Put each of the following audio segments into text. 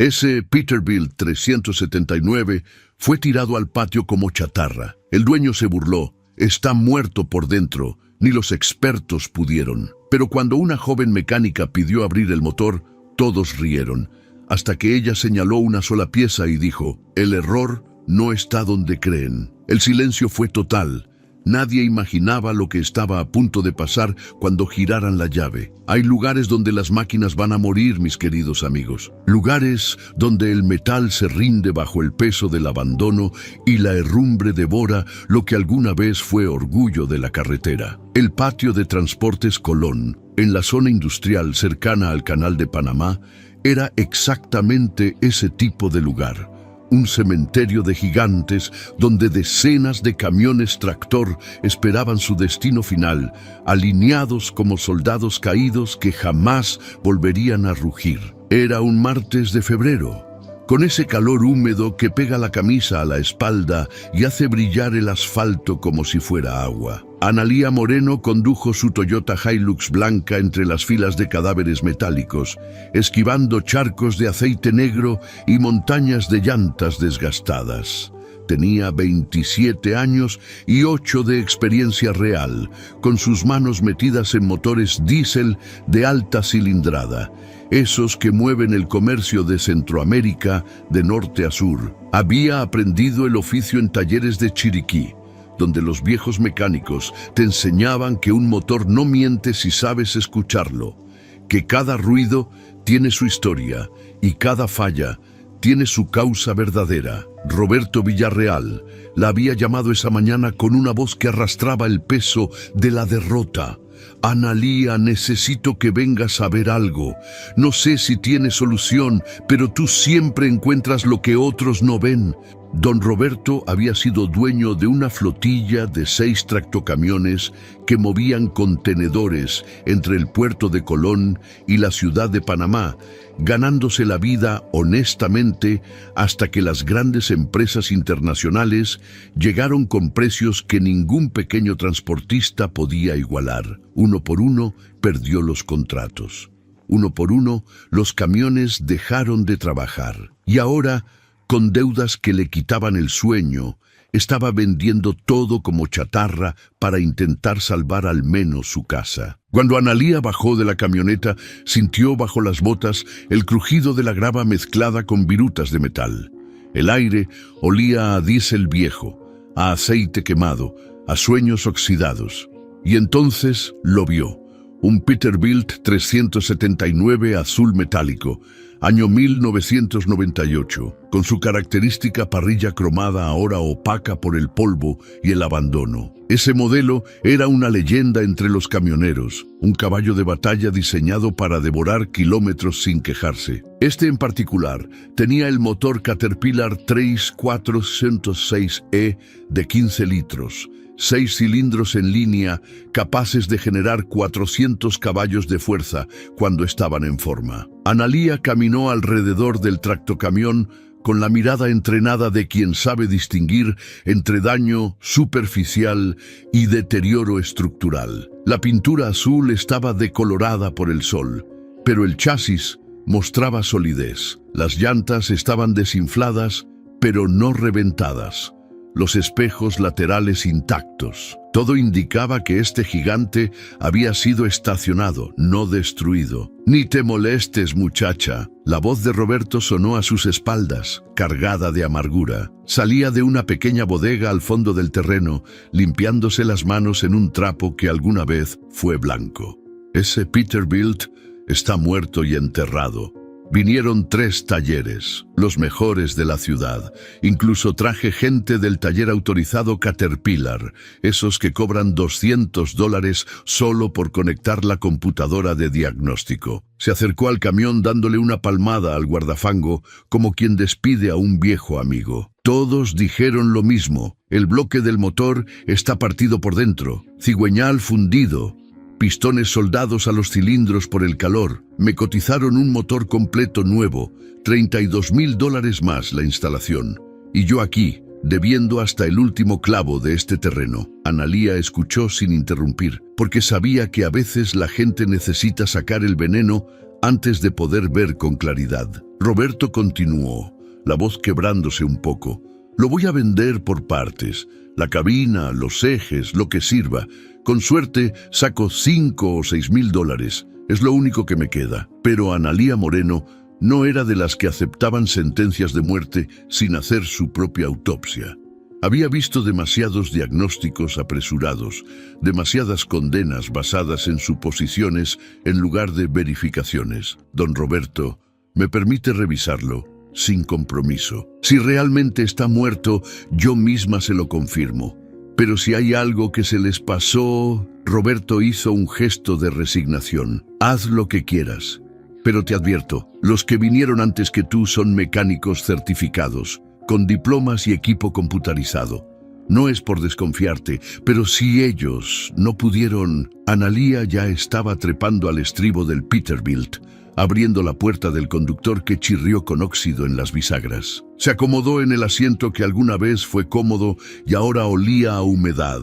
Ese Peterbilt 379 fue tirado al patio como chatarra. El dueño se burló. Está muerto por dentro. Ni los expertos pudieron. Pero cuando una joven mecánica pidió abrir el motor, todos rieron, hasta que ella señaló una sola pieza y dijo: el error no está donde creen. El silencio fue total. Nadie imaginaba lo que estaba a punto de pasar cuando giraran la llave. Hay lugares donde las máquinas van a morir, mis queridos amigos. Lugares donde el metal se rinde bajo el peso del abandono y la herrumbre devora lo que alguna vez fue orgullo de la carretera. El patio de Transportes Colón, en la zona industrial cercana al Canal de Panamá, era exactamente ese tipo de lugar. Un cementerio de gigantes donde decenas de camiones tractor esperaban su destino final, alineados como soldados caídos que jamás volverían a rugir. Era un martes de febrero, con ese calor húmedo que pega la camisa a la espalda y hace brillar el asfalto como si fuera agua. Analía Moreno condujo su Toyota Hilux blanca entre las filas de cadáveres metálicos, esquivando charcos de aceite negro y montañas de llantas desgastadas. Tenía 27 años y 8 de experiencia real, con sus manos metidas en motores diésel de alta cilindrada, esos que mueven el comercio de Centroamérica de norte a sur. Había aprendido el oficio en talleres de Chiriquí, donde los viejos mecánicos te enseñaban que un motor no miente si sabes escucharlo, que cada ruido tiene su historia y cada falla tiene su causa verdadera. Roberto Villarreal la había llamado esa mañana con una voz que arrastraba el peso de la derrota. Analía, necesito que vengas a ver algo. No sé si tiene solución, pero tú siempre encuentras lo que otros no ven. Don Roberto había sido dueño de una flotilla de 6 tractocamiones que movían contenedores entre el puerto de Colón y la ciudad de Panamá, ganándose la vida honestamente hasta que las grandes empresas internacionales llegaron con precios que ningún pequeño transportista podía igualar. Uno por uno perdió los contratos. Uno por uno los camiones dejaron de trabajar. Y ahora, con deudas que le quitaban el sueño, estaba vendiendo todo como chatarra para intentar salvar al menos su casa. Cuando Analía bajó de la camioneta, sintió bajo las botas el crujido de la grava mezclada con virutas de metal. El aire olía a diésel viejo, a aceite quemado, a sueños oxidados. Y entonces lo vio. Un Peterbilt 379 azul metálico, año 1998, con su característica parrilla cromada ahora opaca por el polvo y el abandono. Ese modelo era una leyenda entre los camioneros, un caballo de batalla diseñado para devorar kilómetros sin quejarse. Este en particular tenía el motor Caterpillar 3406E de 15 litros, 6 cilindros en línea capaces de generar 400 caballos de fuerza cuando estaban en forma. Analía caminó alrededor del tractocamión con la mirada entrenada de quien sabe distinguir entre daño superficial y deterioro estructural. La pintura azul estaba decolorada por el sol, pero el chasis mostraba solidez. Las llantas estaban desinfladas, pero no reventadas. Los espejos laterales intactos. Todo indicaba que este gigante había sido estacionado, no destruido. «Ni te molestes, muchacha». La voz de Roberto sonó a sus espaldas, cargada de amargura. Salía de una pequeña bodega al fondo del terreno, limpiándose las manos en un trapo que alguna vez fue blanco. Ese Peterbilt está muerto y enterrado. Vinieron 3 talleres, los mejores de la ciudad. Incluso traje gente del taller autorizado Caterpillar, esos que cobran $200 solo por conectar la computadora de diagnóstico. Se acercó al camión dándole una palmada al guardafango, como quien despide a un viejo amigo. Todos dijeron lo mismo: el bloque del motor está partido por dentro, cigüeñal fundido, pistones soldados a los cilindros por el calor. Me cotizaron un motor completo nuevo, $32,000 más la instalación. Y yo aquí, debiendo hasta el último clavo de este terreno. Analía escuchó sin interrumpir, porque sabía que a veces la gente necesita sacar el veneno antes de poder ver con claridad. Roberto continuó, la voz quebrándose un poco. Lo voy a vender por partes. La cabina, los ejes, lo que sirva. Con suerte saco 5 o 6 mil dólares. Es lo único que me queda. Pero Analía Moreno no era de las que aceptaban sentencias de muerte sin hacer su propia autopsia. Había visto demasiados diagnósticos apresurados, demasiadas condenas basadas en suposiciones en lugar de verificaciones. Don Roberto, ¿me permite revisarlo? Sin compromiso. Si realmente está muerto, yo misma se lo confirmo. Pero si hay algo que se les pasó... Roberto hizo un gesto de resignación. Haz lo que quieras. Pero te advierto, los que vinieron antes que tú son mecánicos certificados, con diplomas y equipo computarizado. No es por desconfiarte, pero si ellos no pudieron... Analía ya estaba trepando al estribo del Peterbilt, abriendo la puerta del conductor que chirrió con óxido en las bisagras. Se acomodó en el asiento que alguna vez fue cómodo y ahora olía a humedad.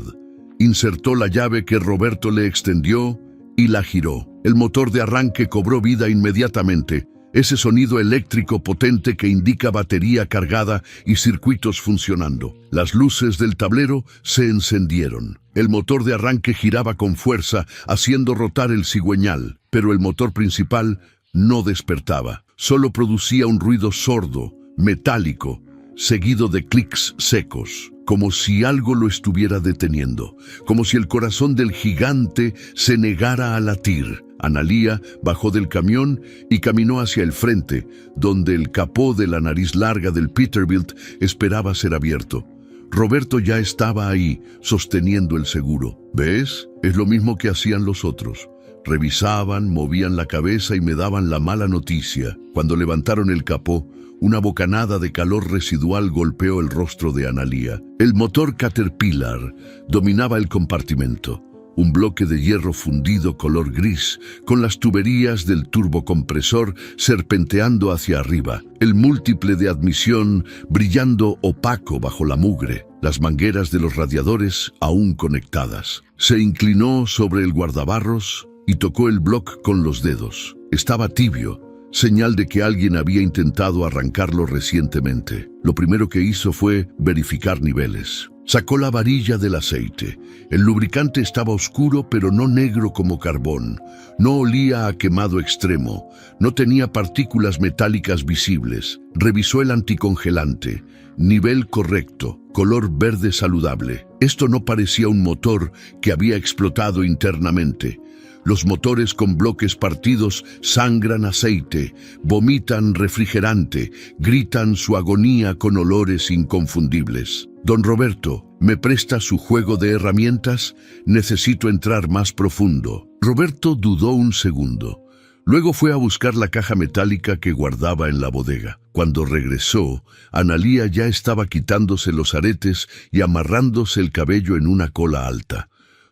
Insertó la llave que Roberto le extendió y la giró. El motor de arranque cobró vida inmediatamente. Ese sonido eléctrico potente que indica batería cargada y circuitos funcionando. Las luces del tablero se encendieron. El motor de arranque giraba con fuerza, haciendo rotar el cigüeñal, pero el motor principal no despertaba. Solo producía un ruido sordo, metálico, seguido de clics secos, como si algo lo estuviera deteniendo, como si el corazón del gigante se negara a latir. Analía bajó del camión y caminó hacia el frente, donde el capó de la nariz larga del Peterbilt esperaba ser abierto. Roberto ya estaba ahí, sosteniendo el seguro. ¿Ves? Es lo mismo que hacían los otros. Revisaban, movían la cabeza y me daban la mala noticia. Cuando levantaron el capó, una bocanada de calor residual golpeó el rostro de Analía. El motor Caterpillar dominaba el compartimento. Un bloque de hierro fundido color gris, con las tuberías del turbocompresor serpenteando hacia arriba, el múltiple de admisión brillando opaco bajo la mugre, las mangueras de los radiadores aún conectadas. Se inclinó sobre el guardabarros y tocó el bloque con los dedos. Estaba tibio, señal de que alguien había intentado arrancarlo recientemente. Lo primero que hizo fue verificar niveles. Sacó la varilla del aceite. El lubricante estaba oscuro, pero no negro como carbón. No olía a quemado extremo. No tenía partículas metálicas visibles. Revisó el anticongelante. Nivel correcto. Color verde saludable. Esto no parecía un motor que había explotado internamente. Los motores con bloques partidos sangran aceite, vomitan refrigerante, gritan su agonía con olores inconfundibles. Don Roberto, ¿me presta su juego de herramientas? Necesito entrar más profundo. Roberto dudó un segundo. Luego fue a buscar la caja metálica que guardaba en la bodega. Cuando regresó, Analía ya estaba quitándose los aretes y amarrándose el cabello en una cola alta.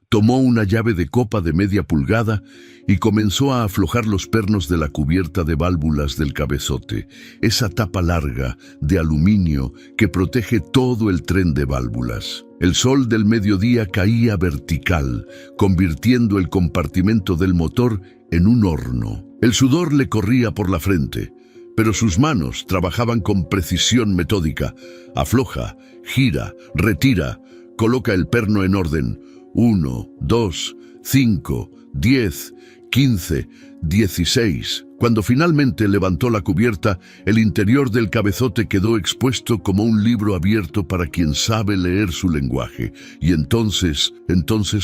Tomó una llave de copa de media pulgada y comenzó a aflojar los pernos de la cubierta de válvulas del cabezote, esa tapa larga de aluminio que protege todo el tren de válvulas. El sol del mediodía caía vertical, convirtiendo el compartimento del motor en un horno. El sudor le corría por la frente, pero sus manos trabajaban con precisión metódica. Afloja, gira, retira, coloca el perno en orden. 1, 2, 5, 10, 15, 16. Cuando finalmente levantó la cubierta, el interior del cabezote quedó expuesto como un libro abierto para quien sabe leer su lenguaje. Y entonces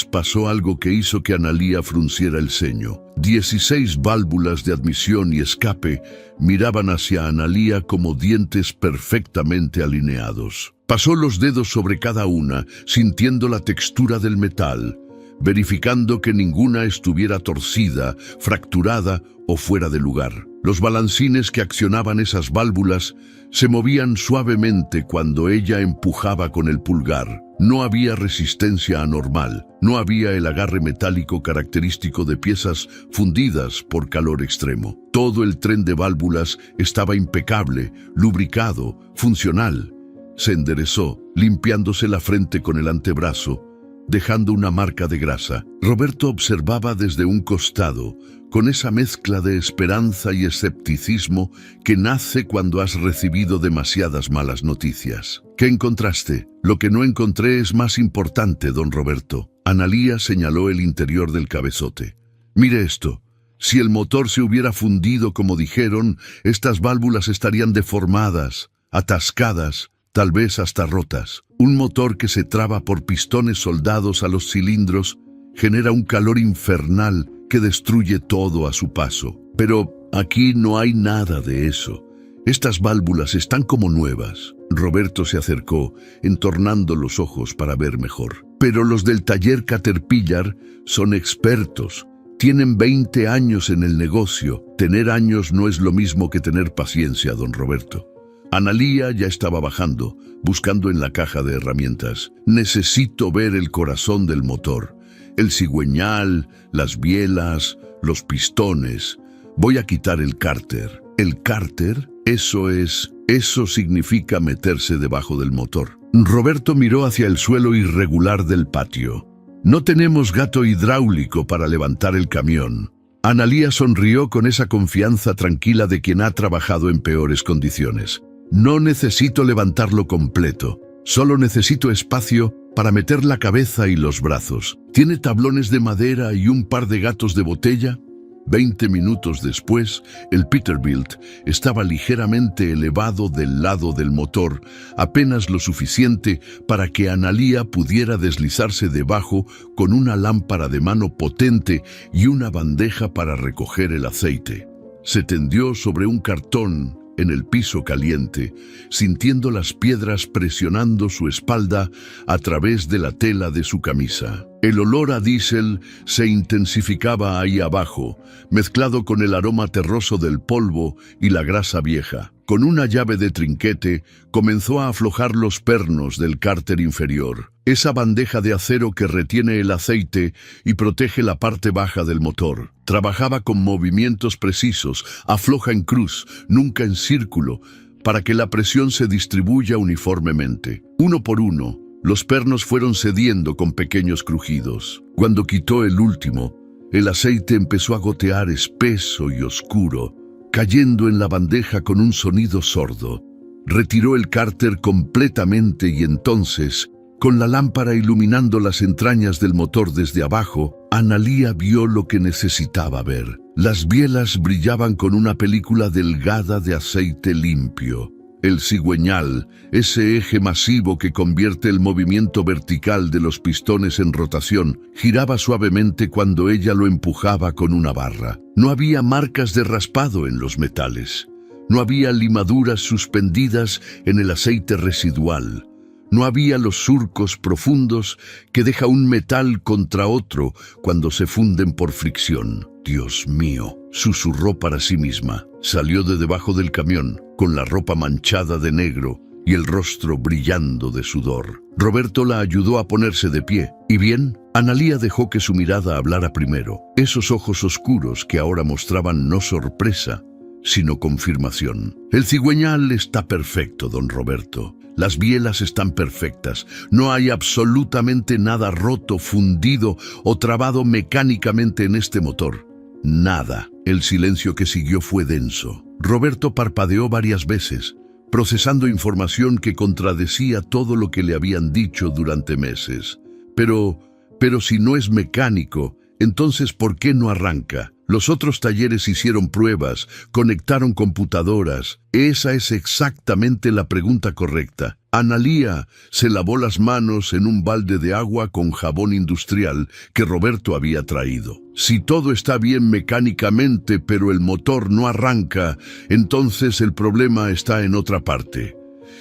pasó algo que hizo que Analía frunciera el ceño. 16 válvulas de admisión y escape miraban hacia Analía como dientes perfectamente alineados. Pasó los dedos sobre cada una, sintiendo la textura del metal, verificando que ninguna estuviera torcida, fracturada o fuera de lugar. Los balancines que accionaban esas válvulas se movían suavemente cuando ella empujaba con el pulgar. No había resistencia anormal, no había el agarre metálico característico de piezas fundidas por calor extremo. Todo el tren de válvulas estaba impecable, lubricado, funcional. Se enderezó, limpiándose la frente con el antebrazo, dejando una marca de grasa. Roberto observaba desde un costado, con esa mezcla de esperanza y escepticismo que nace cuando has recibido demasiadas malas noticias. ¿Qué encontraste? Lo que no encontré es más importante, don Roberto. Analía señaló el interior del cabezote. Mire esto. Si el motor se hubiera fundido como dijeron, estas válvulas estarían deformadas, atascadas, tal vez hasta rotas. Un motor que se traba por pistones soldados a los cilindros genera un calor infernal que destruye todo a su paso. Pero aquí no hay nada de eso. Estas válvulas están como nuevas. Roberto se acercó, entornando los ojos para ver mejor. Pero los del taller Caterpillar son expertos. Tienen 20 años en el negocio. Tener años no es lo mismo que tener paciencia, don Roberto. Analía ya estaba bajando, buscando en la caja de herramientas. Necesito ver el corazón del motor. El cigüeñal, las bielas, los pistones. Voy a quitar el cárter. ¿El cárter? Eso significa meterse debajo del motor. Roberto miró hacia el suelo irregular del patio. No tenemos gato hidráulico para levantar el camión. Analía sonrió con esa confianza tranquila de quien ha trabajado en peores condiciones. No necesito levantarlo completo. Solo necesito espacio para meter la cabeza y los brazos. ¿Tiene tablones de madera y un par de gatos de botella? 20 minutos después, el Peterbilt estaba ligeramente elevado del lado del motor, apenas lo suficiente para que Analía pudiera deslizarse debajo con una lámpara de mano potente y una bandeja para recoger el aceite. Se tendió sobre un cartón en el piso caliente, sintiendo las piedras presionando su espalda a través de la tela de su camisa. El olor a diésel se intensificaba ahí abajo, mezclado con el aroma terroso del polvo y la grasa vieja. Con una llave de trinquete, comenzó a aflojar los pernos del cárter inferior, esa bandeja de acero que retiene el aceite y protege la parte baja del motor. Trabajaba con movimientos precisos, afloja en cruz, nunca en círculo, para que la presión se distribuya uniformemente. Uno por uno, los pernos fueron cediendo con pequeños crujidos. Cuando quitó el último, el aceite empezó a gotear espeso y oscuro, cayendo en la bandeja con un sonido sordo. Retiró el cárter completamente y entonces, con la lámpara iluminando las entrañas del motor desde abajo, Analía vio lo que necesitaba ver. Las bielas brillaban con una película delgada de aceite limpio. El cigüeñal, ese eje masivo que convierte el movimiento vertical de los pistones en rotación, giraba suavemente cuando ella lo empujaba con una barra. No había marcas de raspado en los metales. No había limaduras suspendidas en el aceite residual. No había los surcos profundos que deja un metal contra otro cuando se funden por fricción. «Dios mío», susurró para sí misma. Salió de debajo del camión, con la ropa manchada de negro y el rostro brillando de sudor. Roberto la ayudó a ponerse de pie. ¿Y bien? Analía dejó que su mirada hablara primero. Esos ojos oscuros que ahora mostraban no sorpresa, sino confirmación. El cigüeñal está perfecto, don Roberto. Las bielas están perfectas. No hay absolutamente nada roto, fundido o trabado mecánicamente en este motor. Nada. El silencio que siguió fue denso. Roberto parpadeó varias veces, procesando información que contradecía todo lo que le habían dicho durante meses. Pero si no es mecánico, entonces ¿por qué no arranca? Los otros talleres hicieron pruebas, conectaron computadoras. Esa es exactamente la pregunta correcta. Analía se lavó las manos en un balde de agua con jabón industrial que Roberto había traído. Si todo está bien mecánicamente, pero el motor no arranca, entonces el problema está en otra parte.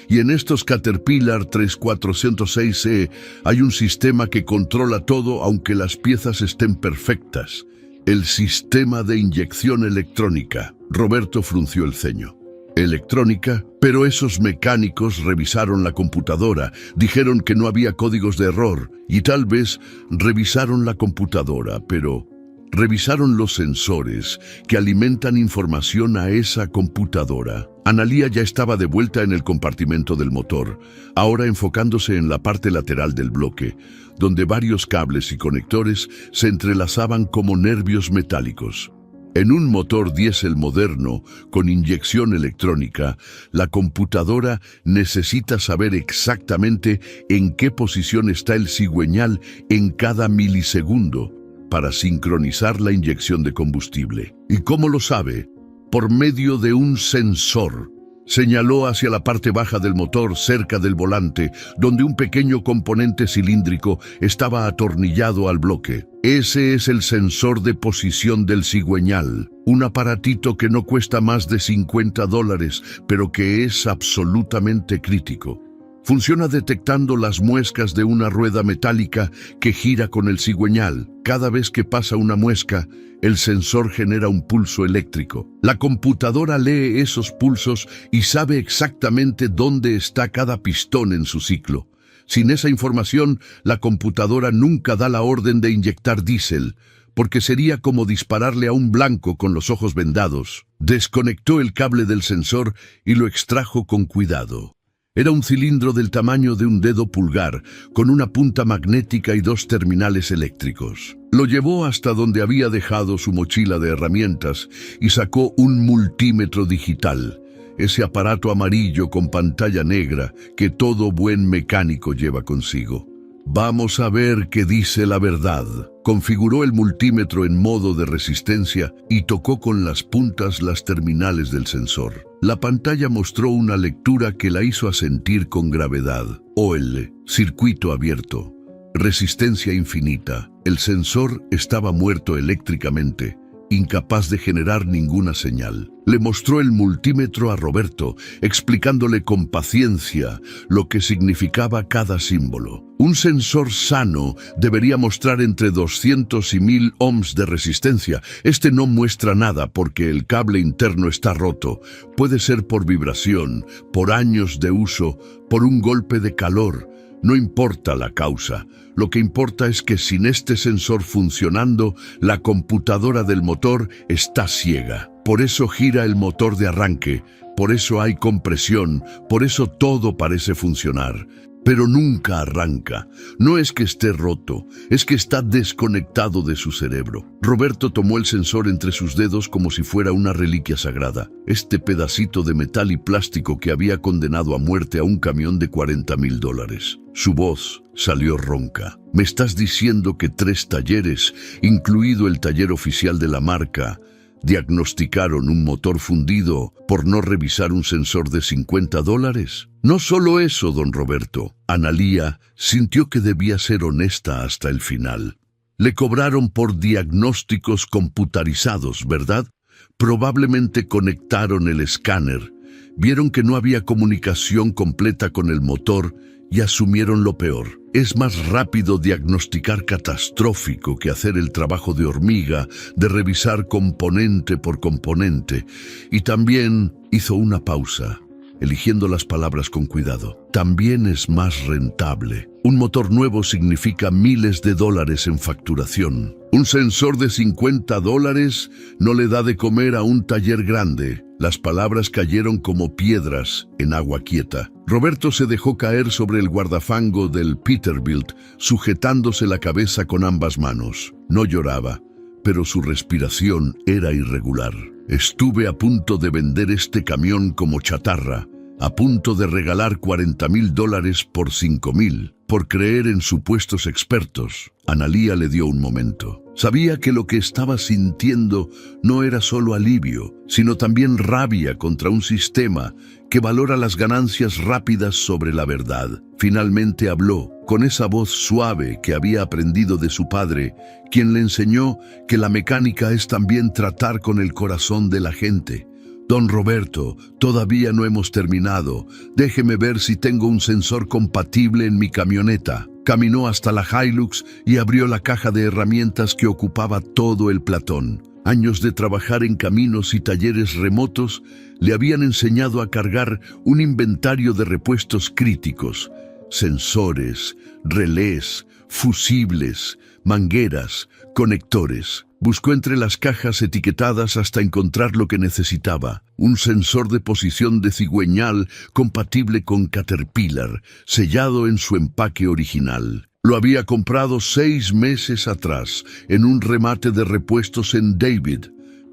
Y en estos Caterpillar 3406E hay un sistema que controla todo aunque las piezas estén perfectas. El sistema de inyección electrónica. Roberto frunció el ceño. ¿Electrónica? Pero esos mecánicos revisaron la computadora, dijeron que no había códigos de error y tal vez revisaron la computadora, pero revisaron los sensores que alimentan información a esa computadora. Analía ya estaba de vuelta en el compartimento del motor, ahora enfocándose en la parte lateral del bloque, donde varios cables y conectores se entrelazaban como nervios metálicos. En un motor diésel moderno, con inyección electrónica, la computadora necesita saber exactamente en qué posición está el cigüeñal en cada milisegundo para sincronizar la inyección de combustible. ¿Y cómo lo sabe? Por medio de un sensor. Señaló hacia la parte baja del motor, cerca del volante, donde un pequeño componente cilíndrico estaba atornillado al bloque. Ese es el sensor de posición del cigüeñal, un aparatito que no cuesta más de $50, pero que es absolutamente crítico. Funciona detectando las muescas de una rueda metálica que gira con el cigüeñal. Cada vez que pasa una muesca, el sensor genera un pulso eléctrico. La computadora lee esos pulsos y sabe exactamente dónde está cada pistón en su ciclo. Sin esa información, la computadora nunca da la orden de inyectar diésel, porque sería como dispararle a un blanco con los ojos vendados. Desconectó el cable del sensor y lo extrajo con cuidado. Era un cilindro del tamaño de un dedo pulgar, con una punta magnética y 2 terminales eléctricos. Lo llevó hasta donde había dejado su mochila de herramientas y sacó un multímetro digital, ese aparato amarillo con pantalla negra que todo buen mecánico lleva consigo. Vamos a ver qué dice la verdad. Configuró el multímetro en modo de resistencia y tocó con las puntas las terminales del sensor. La pantalla mostró una lectura que la hizo asentir con gravedad. OL, circuito abierto, resistencia infinita. El sensor estaba muerto eléctricamente, incapaz de generar ninguna señal. Le mostró el multímetro a Roberto, explicándole con paciencia lo que significaba cada símbolo. Un sensor sano debería mostrar entre 200 y 1000 ohms de resistencia. Este no muestra nada porque el cable interno está roto. Puede ser por vibración, por años de uso, por un golpe de calor. No importa la causa. Lo que importa es que sin este sensor funcionando, la computadora del motor está ciega. Por eso gira el motor de arranque, por eso hay compresión, por eso todo parece funcionar. Pero nunca arranca. No es que esté roto, es que está desconectado de su cerebro. Roberto tomó el sensor entre sus dedos como si fuera una reliquia sagrada. Este pedacito de metal y plástico que había condenado a muerte a un camión de $40,000. Su voz salió ronca. ¿Me estás diciendo que 3 talleres, incluido el taller oficial de la marca, diagnosticaron un motor fundido por no revisar un sensor de $50? No solo eso, don Roberto. Analía sintió que debía ser honesta hasta el final. Le cobraron por diagnósticos computarizados, ¿verdad? Probablemente conectaron el escáner, vieron que no había comunicación completa con el motor y asumieron lo peor. Es más rápido diagnosticar catastrófico que hacer el trabajo de hormiga, de revisar componente por componente. Y también hizo una pausa, eligiendo las palabras con cuidado. También es más rentable. Un motor nuevo significa miles de dólares en facturación. Un sensor de $50 no le da de comer a un taller grande. Las palabras cayeron como piedras en agua quieta. Roberto se dejó caer sobre el guardafango del Peterbilt, sujetándose la cabeza con ambas manos. No lloraba, pero su respiración era irregular. Estuve a punto de vender este camión como chatarra, a punto de regalar $40,000 por $5,000, por creer en supuestos expertos. Analía le dio un momento. Sabía que lo que estaba sintiendo no era solo alivio, sino también rabia contra un sistema que valora las ganancias rápidas sobre la verdad. Finalmente habló, con esa voz suave que había aprendido de su padre, quien le enseñó que la mecánica es también tratar con el corazón de la gente. Don Roberto, todavía no hemos terminado. Déjeme ver si tengo un sensor compatible en mi camioneta. Caminó hasta la Hilux y abrió la caja de herramientas que ocupaba todo el platón. Años de trabajar en caminos y talleres remotos le habían enseñado a cargar un inventario de repuestos críticos: sensores, relés, fusibles, mangueras, conectores. Buscó entre las cajas etiquetadas hasta encontrar lo que necesitaba: un sensor de posición de cigüeñal compatible con Caterpillar, sellado en su empaque original. Lo había comprado 6 meses atrás, en un remate de repuestos en David.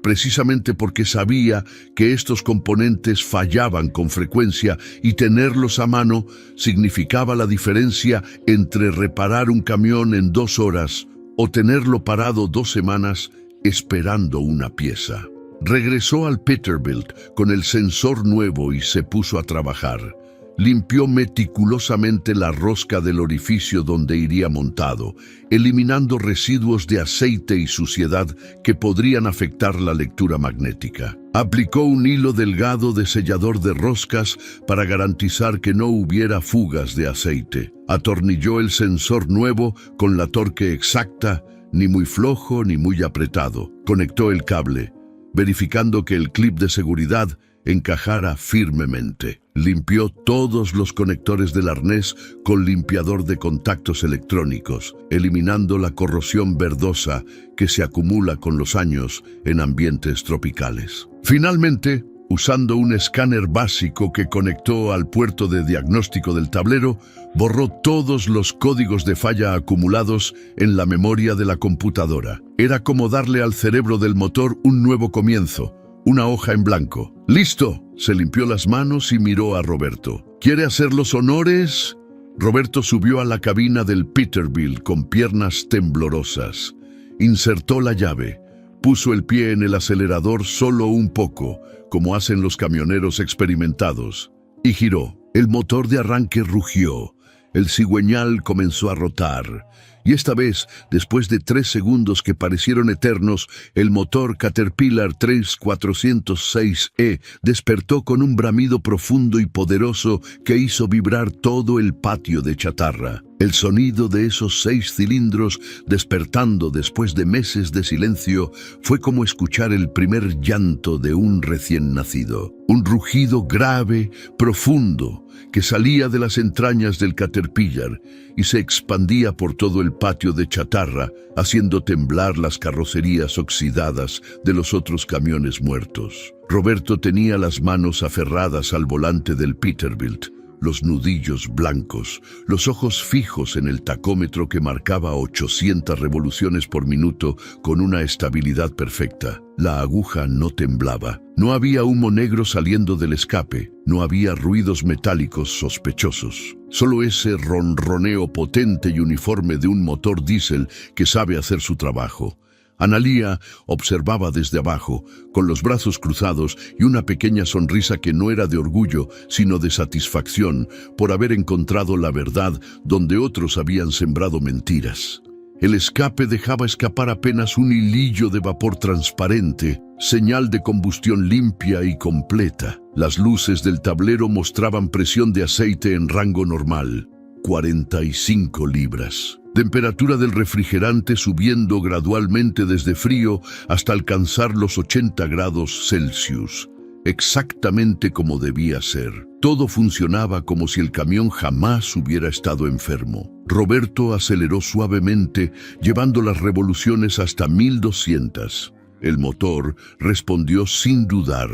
precisamente porque sabía que estos componentes fallaban con frecuencia y tenerlos a mano significaba la diferencia entre reparar un camión en 2 horas o tenerlo parado 2 semanas esperando una pieza. Regresó al Peterbilt con el sensor nuevo y se puso a trabajar. Limpió meticulosamente la rosca del orificio donde iría montado, eliminando residuos de aceite y suciedad que podrían afectar la lectura magnética. Aplicó un hilo delgado de sellador de roscas para garantizar que no hubiera fugas de aceite. Atornilló el sensor nuevo con la torque exacta, ni muy flojo ni muy apretado. Conectó el cable, verificando que el clip de seguridad encajara firmemente. Limpió todos los conectores del arnés con limpiador de contactos electrónicos, eliminando la corrosión verdosa que se acumula con los años en ambientes tropicales. Finalmente, usando un escáner básico que conectó al puerto de diagnóstico del tablero, borró todos los códigos de falla acumulados en la memoria de la computadora. Era como darle al cerebro del motor un nuevo comienzo, una hoja en blanco. ¡Listo! Se limpió las manos y miró a Roberto. ¿Quiere hacer los honores? Roberto subió a la cabina del Peterbilt con piernas temblorosas. Insertó la llave. Puso el pie en el acelerador solo un poco, como hacen los camioneros experimentados, y giró. El motor de arranque rugió. El cigüeñal comenzó a rotar. Y esta vez, después de 3 segundos que parecieron eternos, el motor Caterpillar 3406E despertó con un bramido profundo y poderoso que hizo vibrar todo el patio de chatarra. El sonido de esos 6 cilindros despertando después de meses de silencio fue como escuchar el primer llanto de un recién nacido. Un rugido grave, profundo, que salía de las entrañas del Caterpillar y se expandía por todo el patio de chatarra, haciendo temblar las carrocerías oxidadas de los otros camiones muertos. Roberto tenía las manos aferradas al volante del Peterbilt, los nudillos blancos, los ojos fijos en el tacómetro que marcaba 800 revoluciones por minuto con una estabilidad perfecta. La aguja no temblaba. No había humo negro saliendo del escape. No había ruidos metálicos sospechosos. Solo ese ronroneo potente y uniforme de un motor diésel que sabe hacer su trabajo. Analía observaba desde abajo, con los brazos cruzados y una pequeña sonrisa que no era de orgullo, sino de satisfacción por haber encontrado la verdad donde otros habían sembrado mentiras. El escape dejaba escapar apenas un hilillo de vapor transparente, señal de combustión limpia y completa. Las luces del tablero mostraban presión de aceite en rango normal, 45 libras. Temperatura del refrigerante subiendo gradualmente desde frío hasta alcanzar los 80 grados Celsius, exactamente como debía ser. Todo funcionaba como si el camión jamás hubiera estado enfermo. Roberto aceleró suavemente, llevando las revoluciones hasta 1200. El motor respondió sin dudar,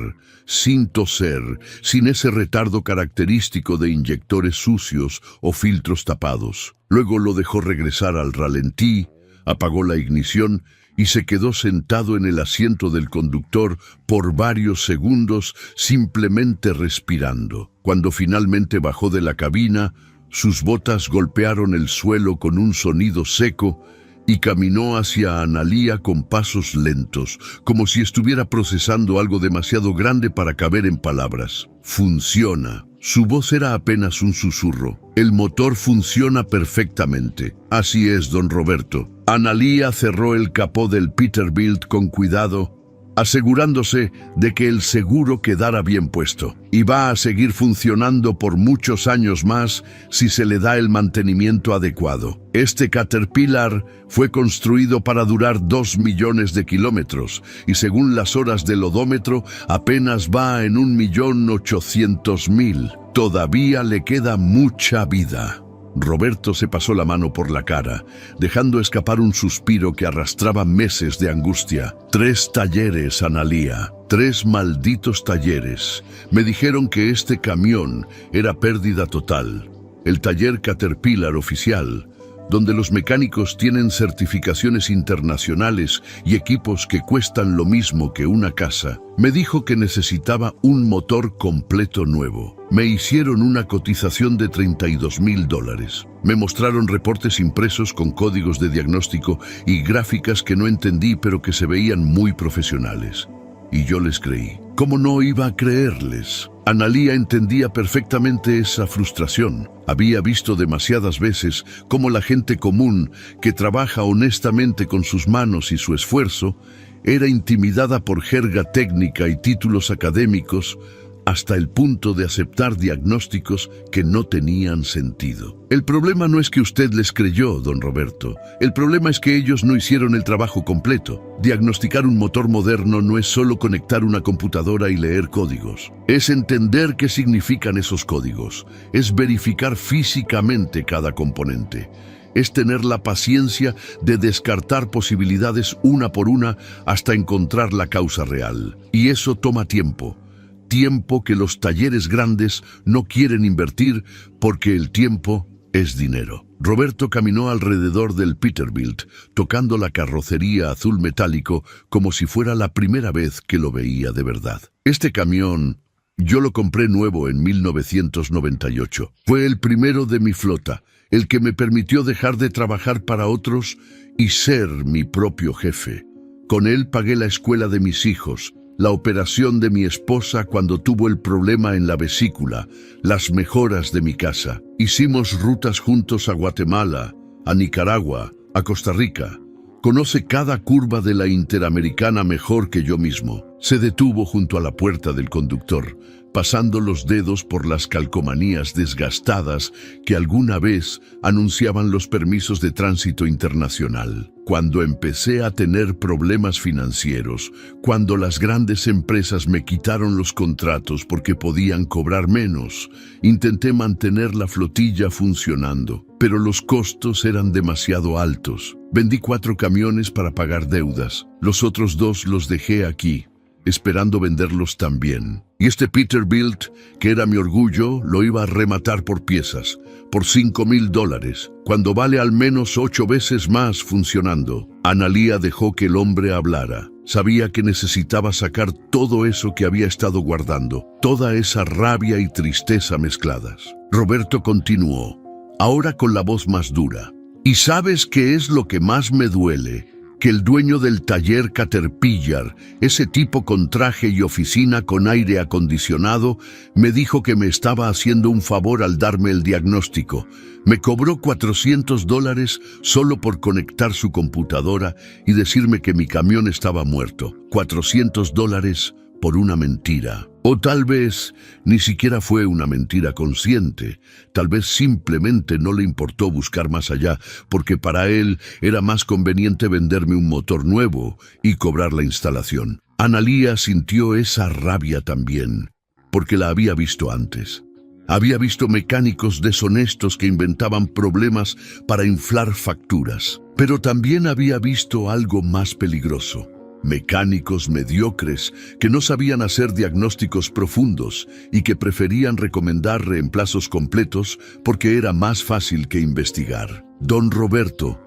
sin toser, sin ese retardo característico de inyectores sucios o filtros tapados. Luego lo dejó regresar al ralentí, apagó la ignición y se quedó sentado en el asiento del conductor por varios segundos, simplemente respirando. Cuando finalmente bajó de la cabina, sus botas golpearon el suelo con un sonido seco y caminó hacia Analía con pasos lentos, como si estuviera procesando algo demasiado grande para caber en palabras. Funciona. Su voz era apenas un susurro. El motor funciona perfectamente. Así es, don Roberto. Analía cerró el capó del Peterbilt con cuidado, asegurándose de que el seguro quedara bien puesto. Y va a seguir funcionando por muchos años más si se le da el mantenimiento adecuado. Este Caterpillar fue construido para durar 2 millones de kilómetros y según las horas del odómetro apenas va en 1.800.000. Todavía le queda mucha vida. Roberto se pasó la mano por la cara, dejando escapar un suspiro que arrastraba meses de angustia. 3 talleres, Analía. 3 malditos talleres. Me dijeron que este camión era pérdida total. El taller Caterpillar oficial donde los mecánicos tienen certificaciones internacionales y equipos que cuestan lo mismo que una casa, me dijo que necesitaba un motor completo nuevo. Me hicieron una cotización de $32,000. Me mostraron reportes impresos con códigos de diagnóstico y gráficas que no entendí pero que se veían muy profesionales. Y yo les creí. ¿Cómo no iba a creerles? Analía entendía perfectamente esa frustración. Había visto demasiadas veces cómo la gente común, que trabaja honestamente con sus manos y su esfuerzo, era intimidada por jerga técnica y títulos académicos hasta el punto de aceptar diagnósticos que no tenían sentido. El problema no es que usted les creyó, don Roberto. El problema es que ellos no hicieron el trabajo completo. Diagnosticar un motor moderno no es solo conectar una computadora y leer códigos. Es entender qué significan esos códigos. Es verificar físicamente cada componente. Es tener la paciencia de descartar posibilidades una por una hasta encontrar la causa real. Y eso toma tiempo. Tiempo que los talleres grandes no quieren invertir porque el tiempo es dinero. Roberto caminó alrededor del Peterbilt, tocando la carrocería azul metálico como si fuera la primera vez que lo veía de verdad. Este camión, yo lo compré nuevo en 1998. Fue el primero de mi flota, el que me permitió dejar de trabajar para otros y ser mi propio jefe. Con él pagué la escuela de mis hijos, la operación de mi esposa cuando tuvo el problema en la vesícula, las mejoras de mi casa. Hicimos rutas juntos a Guatemala, a Nicaragua, a Costa Rica. Conoce cada curva de la Interamericana mejor que yo mismo. Se detuvo junto a la puerta del conductor, pasando los dedos por las calcomanías desgastadas que alguna vez anunciaban los permisos de tránsito internacional. Cuando empecé a tener problemas financieros, cuando las grandes empresas me quitaron los contratos porque podían cobrar menos, intenté mantener la flotilla funcionando, pero los costos eran demasiado altos. Vendí 4 camiones para pagar deudas. Los otros 2 los dejé aquí, esperando venderlos también. Y este Peterbilt, que era mi orgullo, lo iba a rematar por piezas, por $5,000, cuando vale al menos 8 veces más funcionando. Analía dejó que el hombre hablara. Sabía que necesitaba sacar todo eso que había estado guardando, toda esa rabia y tristeza mezcladas. Roberto continuó, ahora con la voz más dura. ¿Y sabes qué es lo que más me duele? Que el dueño del taller Caterpillar, ese tipo con traje y oficina con aire acondicionado, me dijo que me estaba haciendo un favor al darme el diagnóstico. Me cobró $400 solo por conectar su computadora y decirme que mi camión estaba muerto. $400 por una mentira. O tal vez ni siquiera fue una mentira consciente. Tal vez simplemente no le importó buscar más allá, porque para él era más conveniente venderme un motor nuevo y cobrar la instalación. Analía sintió esa rabia también, porque la había visto antes. Había visto mecánicos deshonestos que inventaban problemas para inflar facturas. Pero también había visto algo más peligroso. Mecánicos mediocres que no sabían hacer diagnósticos profundos y que preferían recomendar reemplazos completos porque era más fácil que investigar. Don Roberto,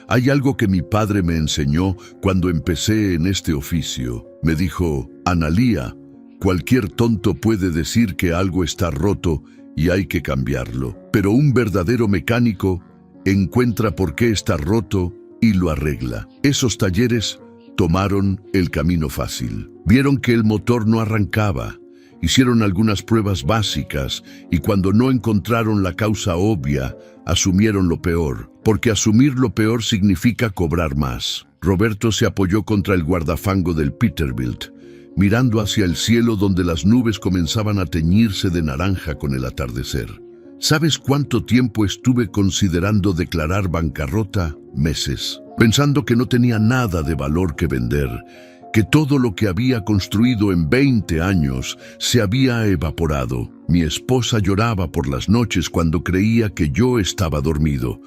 hay algo que mi padre me enseñó cuando empecé en este oficio. Me dijo, Analía, cualquier tonto puede decir que algo está roto y hay que cambiarlo, pero un verdadero mecánico encuentra por qué está roto y lo arregla. Esos talleres tomaron el camino fácil. Vieron que el motor no arrancaba. Hicieron algunas pruebas básicas y cuando no encontraron la causa obvia, asumieron lo peor, porque asumir lo peor significa cobrar más. Roberto se apoyó contra el guardafango del Peterbilt, mirando hacia el cielo donde las nubes comenzaban a teñirse de naranja con el atardecer. ¿Sabes cuánto tiempo estuve considerando declarar bancarrota? Meses. Pensando que no tenía nada de valor que vender, que todo lo que había construido en 20 años se había evaporado. Mi esposa lloraba por las noches cuando creía que yo estaba dormido.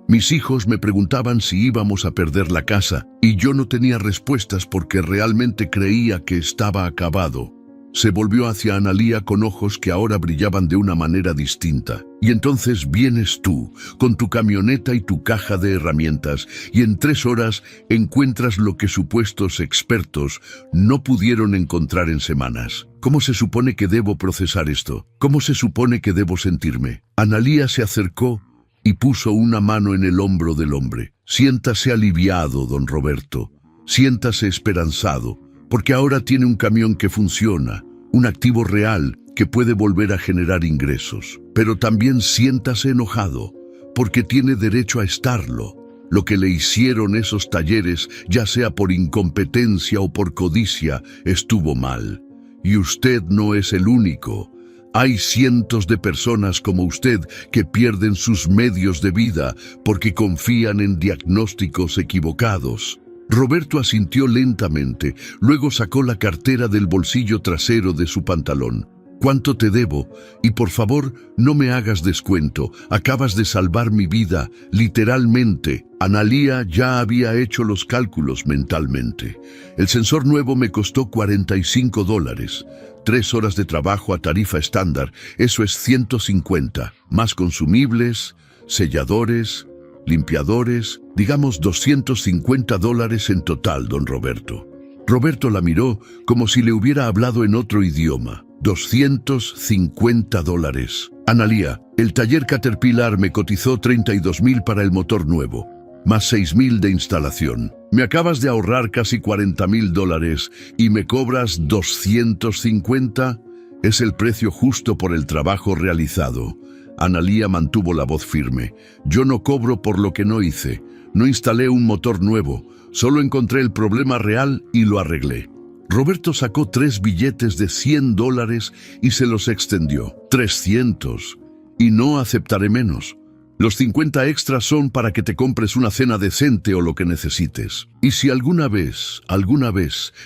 Mis hijos me preguntaban si íbamos a perder la casa y yo no tenía respuestas porque realmente creía que estaba acabado. Se volvió hacia Analía con ojos que ahora brillaban de una manera distinta. Y entonces vienes tú, con tu camioneta y tu caja de herramientas, y en 3 horas encuentras lo que supuestos expertos no pudieron encontrar en semanas. ¿Cómo se supone que debo procesar esto? ¿Cómo se supone que debo sentirme? Analía se acercó y puso una mano en el hombro del hombre. Siéntase aliviado, don Roberto. Siéntase esperanzado, porque ahora tiene un camión que funciona, un activo real que puede volver a generar ingresos. Pero también siéntase enojado, porque tiene derecho a estarlo. Lo que le hicieron esos talleres, ya sea por incompetencia o por codicia, estuvo mal. Y usted no es el único. Hay cientos de personas como usted que pierden sus medios de vida porque confían en diagnósticos equivocados. Roberto asintió lentamente, luego sacó la cartera del bolsillo trasero de su pantalón. ¿Cuánto te debo? Y por favor, no me hagas descuento. Acabas de salvar mi vida, literalmente. Analía ya había hecho los cálculos mentalmente. El sensor nuevo me costó $45. 3 horas de trabajo a tarifa estándar, eso es 150. Más consumibles, selladores, limpiadores, digamos $250 en total, don Roberto. Roberto la miró como si le hubiera hablado en otro idioma. $250. Analía, el taller Caterpillar me cotizó $32,000 para el motor nuevo, más $6,000 de instalación. Me acabas de ahorrar casi $40,000 y me cobras $250. Es el precio justo por el trabajo realizado. Analía mantuvo la voz firme. Yo no cobro por lo que no hice. No instalé un motor nuevo. Solo encontré el problema real y lo arreglé. Roberto sacó 3 billetes de $100 y se los extendió. 300. Y no aceptaré menos. Los 50 extras son para que te compres una cena decente o lo que necesites. Y si alguna vez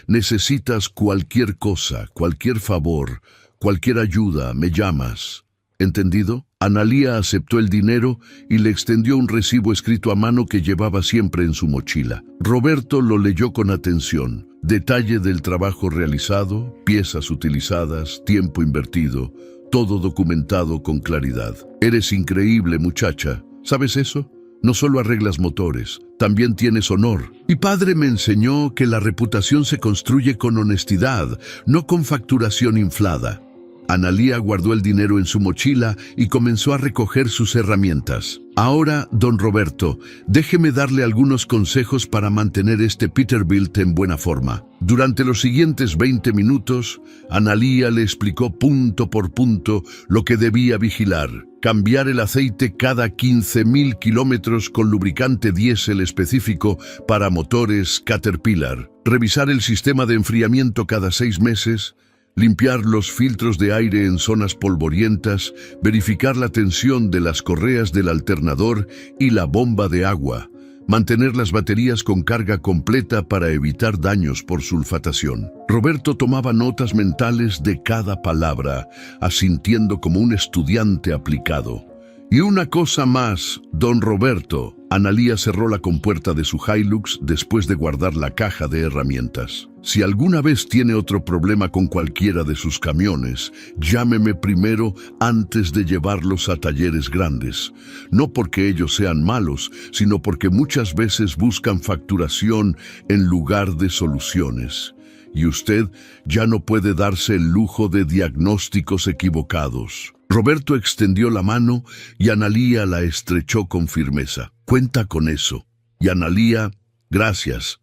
necesitas cualquier cosa, cualquier favor, cualquier ayuda, me llamas. ¿Entendido? Analía aceptó el dinero y le extendió un recibo escrito a mano que llevaba siempre en su mochila. Roberto lo leyó con atención. Detalle del trabajo realizado, piezas utilizadas, tiempo invertido, todo documentado con claridad. Eres increíble, muchacha. ¿Sabes eso? No solo arreglas motores, también tienes honor. Mi padre me enseñó que la reputación se construye con honestidad, no con facturación inflada. Analía guardó el dinero en su mochila y comenzó a recoger sus herramientas. Ahora, don Roberto, déjeme darle algunos consejos para mantener este Peterbilt en buena forma. Durante los siguientes 20 minutos, Analía le explicó punto por punto lo que debía vigilar. Cambiar el aceite cada 15,000 kilómetros con lubricante diésel específico para motores Caterpillar. Revisar el sistema de enfriamiento cada 6 meses. Limpiar los filtros de aire en zonas polvorientas, verificar la tensión de las correas del alternador y la bomba de agua, mantener las baterías con carga completa para evitar daños por sulfatación. Roberto tomaba notas mentales de cada palabra, asintiendo como un estudiante aplicado. Y una cosa más, don Roberto. Analía cerró la compuerta de su Hilux después de guardar la caja de herramientas. Si alguna vez tiene otro problema con cualquiera de sus camiones, llámeme primero antes de llevarlos a talleres grandes. No porque ellos sean malos, sino porque muchas veces buscan facturación en lugar de soluciones. Y usted ya no puede darse el lujo de diagnósticos equivocados. Roberto extendió la mano y Analía la estrechó con firmeza. Cuenta con eso. Y Analía, gracias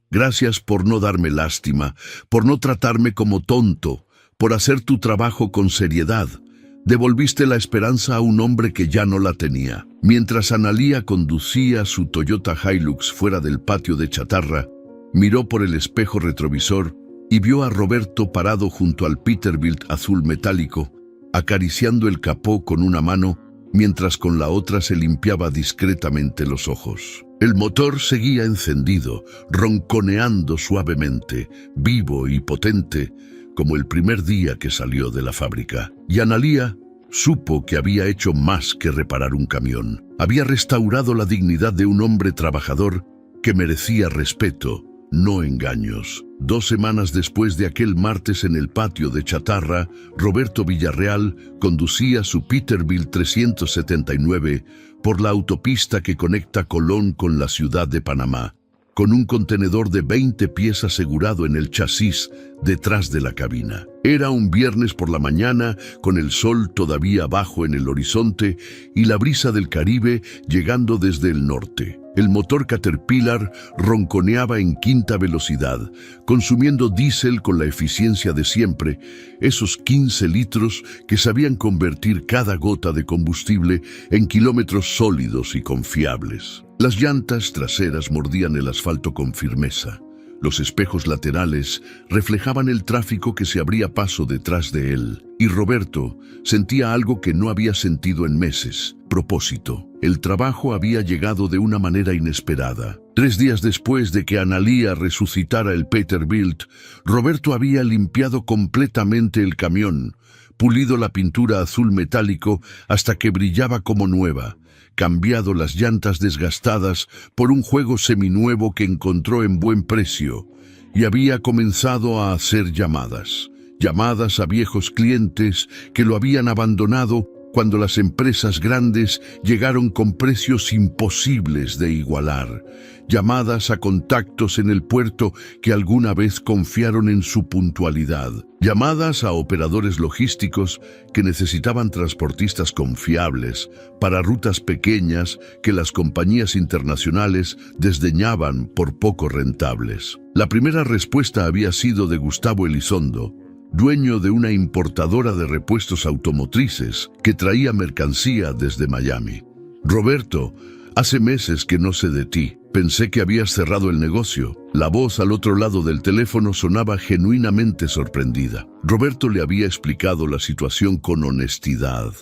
por no darme lástima, por no tratarme como tonto, por hacer tu trabajo con seriedad. Devolviste la esperanza a un hombre que ya no la tenía. Mientras Analía conducía su Toyota Hilux fuera del patio de chatarra, miró por el espejo retrovisor y vio a Roberto parado junto al Peterbilt azul metálico, acariciando el capó con una mano, mientras con la otra se limpiaba discretamente los ojos. El motor seguía encendido, ronconeando suavemente, vivo y potente, como el primer día que salió de la fábrica. Y Analía supo que había hecho más que reparar un camión. Había restaurado la dignidad de un hombre trabajador que merecía respeto, no engaños. 2 semanas después de aquel martes en el patio de Chatarra, Roberto Villarreal conducía su Peterbilt 379 por la autopista que conecta Colón con la ciudad de Panamá, con un contenedor de 20 pies asegurado en el chasis detrás de la cabina. Era un viernes por la mañana, con el sol todavía bajo en el horizonte y la brisa del Caribe llegando desde el norte. El motor Caterpillar ronconeaba en 5ª velocidad, consumiendo diésel con la eficiencia de siempre, esos 15 litros que sabían convertir cada gota de combustible en kilómetros sólidos y confiables. Las llantas traseras mordían el asfalto con firmeza. Los espejos laterales reflejaban el tráfico que se abría paso detrás de él. Y Roberto sentía algo que no había sentido en meses: propósito. El trabajo había llegado de una manera inesperada. 3 días después de que Analía resucitara el Peterbilt, Roberto había limpiado completamente el camión, pulido la pintura azul metálico hasta que brillaba como nueva, cambiado las llantas desgastadas por un juego seminuevo que encontró en buen precio, y había comenzado a hacer llamadas a viejos clientes que lo habían abandonado cuando las empresas grandes llegaron con precios imposibles de igualar, llamadas a contactos en el puerto que alguna vez confiaron en su puntualidad, llamadas a operadores logísticos que necesitaban transportistas confiables para rutas pequeñas que las compañías internacionales desdeñaban por poco rentables. La primera respuesta había sido de Gustavo Elizondo, dueño de una importadora de repuestos automotrices que traía mercancía desde Miami. Roberto, hace meses que no sé de ti. Pensé que habías cerrado el negocio. La voz al otro lado del teléfono sonaba genuinamente sorprendida. Roberto le había explicado la situación con honestidad.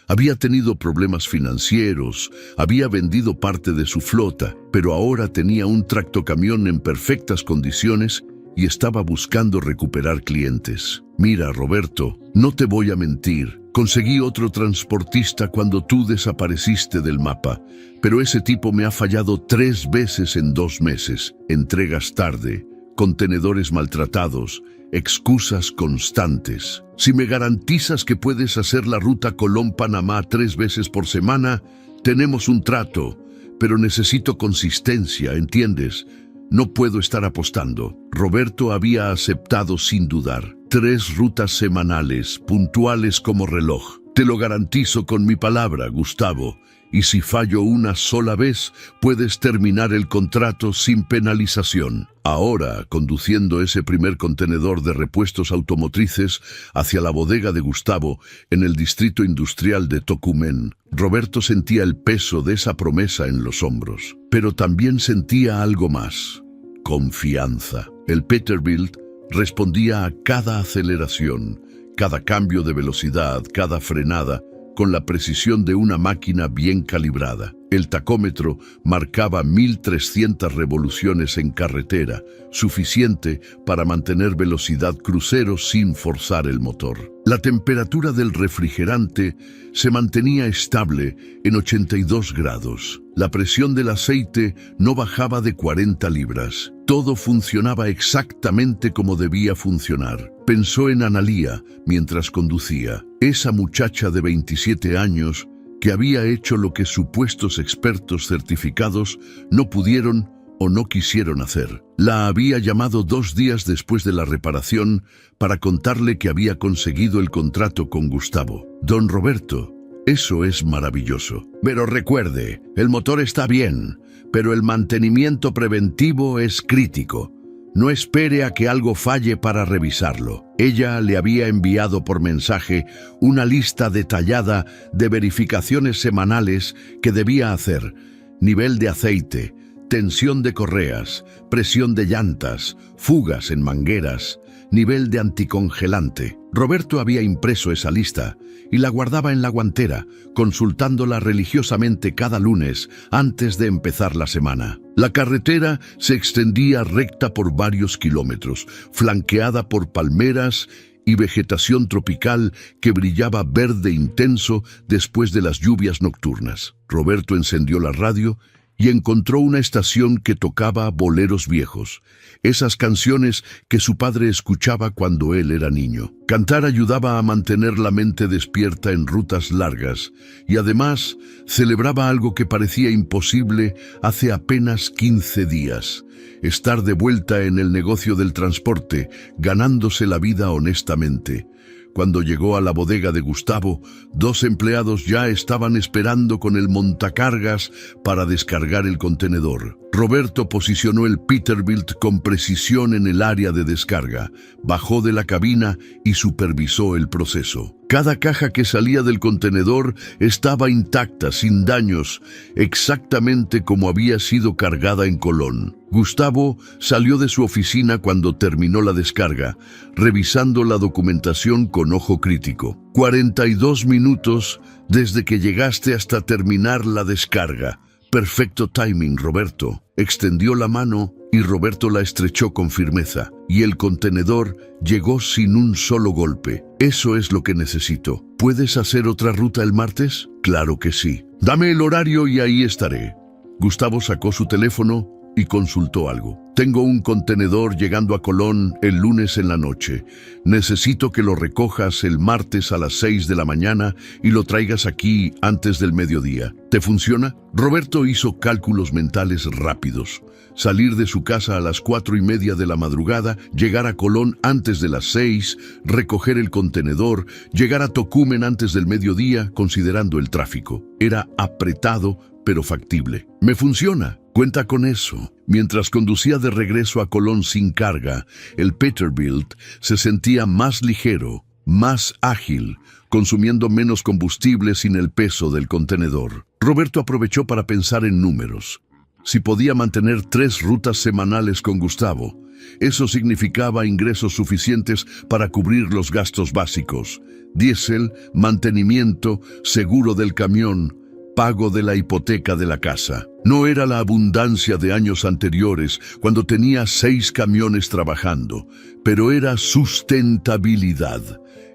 Había tenido problemas financieros, había vendido parte de su flota, pero ahora tenía un tractocamión en perfectas condiciones y estaba buscando recuperar clientes. Mira, Roberto, no te voy a mentir. Conseguí otro transportista cuando tú desapareciste del mapa, pero ese tipo me ha fallado 3 veces en 2 meses. Entregas tarde, contenedores maltratados, excusas constantes. Si me garantizas que puedes hacer la ruta Colón-Panamá 3 veces por semana, tenemos un trato, pero necesito consistencia, ¿entiendes? No puedo estar apostando. Roberto había aceptado sin dudar. 3 rutas semanales, puntuales como reloj. Te lo garantizo con mi palabra, Gustavo. Y si fallo una sola vez, puedes terminar el contrato sin penalización. Ahora, conduciendo ese primer contenedor de repuestos automotrices hacia la bodega de Gustavo en el distrito industrial de Tocumen, Roberto sentía el peso de esa promesa en los hombros. Pero también sentía algo más: confianza. El Peterbilt respondía a cada aceleración, cada cambio de velocidad, cada frenada, con la precisión de una máquina bien calibrada. El tacómetro marcaba 1300 revoluciones en carretera, suficiente para mantener velocidad crucero sin forzar el motor. La temperatura del refrigerante se mantenía estable en 82 grados. La presión del aceite no bajaba de 40 libras. Todo funcionaba exactamente como debía funcionar. Pensó en Analía mientras conducía, esa muchacha de 27 años que había hecho lo que supuestos expertos certificados no pudieron o no quisieron hacer. La había llamado 2 días después de la reparación para contarle que había conseguido el contrato con Gustavo. Don Roberto, eso es maravilloso. Pero recuerde, el motor está bien, pero el mantenimiento preventivo es crítico. No espere a que algo falle para revisarlo. Ella le había enviado por mensaje una lista detallada de verificaciones semanales que debía hacer: nivel de aceite, tensión de correas, presión de llantas, fugas en mangueras, nivel de anticongelante. Roberto había impreso esa lista y la guardaba en la guantera, consultándola religiosamente cada lunes antes de empezar la semana. La carretera se extendía recta por varios kilómetros, flanqueada por palmeras y vegetación tropical que brillaba verde intenso después de las lluvias nocturnas. Roberto encendió la radio y encontró una estación que tocaba boleros viejos, esas canciones que su padre escuchaba cuando él era niño. Cantar ayudaba a mantener la mente despierta en rutas largas y además celebraba algo que parecía imposible hace apenas 15 días. Estar de vuelta en el negocio del transporte, ganándose la vida honestamente. Cuando llegó a la bodega de Gustavo, 2 empleados ya estaban esperando con el montacargas para descargar el contenedor. Roberto posicionó el Peterbilt con precisión en el área de descarga, bajó de la cabina y supervisó el proceso. Cada caja que salía del contenedor estaba intacta, sin daños, exactamente como había sido cargada en Colón. Gustavo salió de su oficina cuando terminó la descarga, revisando la documentación con ojo crítico. 42 minutos desde que llegaste hasta terminar la descarga. Perfecto timing, Roberto. Extendió la mano y Roberto la estrechó con firmeza. Y el contenedor llegó sin un solo golpe. Eso es lo que necesito. ¿Puedes hacer otra ruta el martes? Claro que sí. Dame el horario y ahí estaré. Gustavo sacó su teléfono y consultó algo. Tengo un contenedor llegando a Colón el lunes en la noche. Necesito que lo recojas el martes a las 6 de la mañana y lo traigas aquí antes del mediodía. ¿Te funciona? Roberto hizo cálculos mentales rápidos. Salir de su casa a las 4:30 de la madrugada, llegar a Colón antes de las 6, recoger el contenedor, llegar a Tocumen antes del mediodía, considerando el tráfico. Era apretado, pero factible. Me funciona. Cuenta con eso. Mientras conducía de regreso a Colón sin carga, el Peterbilt se sentía más ligero, más ágil, consumiendo menos combustible sin el peso del contenedor. Roberto aprovechó para pensar en números. Si podía mantener 3 rutas semanales con Gustavo, eso significaba ingresos suficientes para cubrir los gastos básicos: diésel, mantenimiento, seguro del camión, pago de la hipoteca de la casa. No era la abundancia de años anteriores, cuando tenía 6 camiones trabajando, pero era sustentabilidad,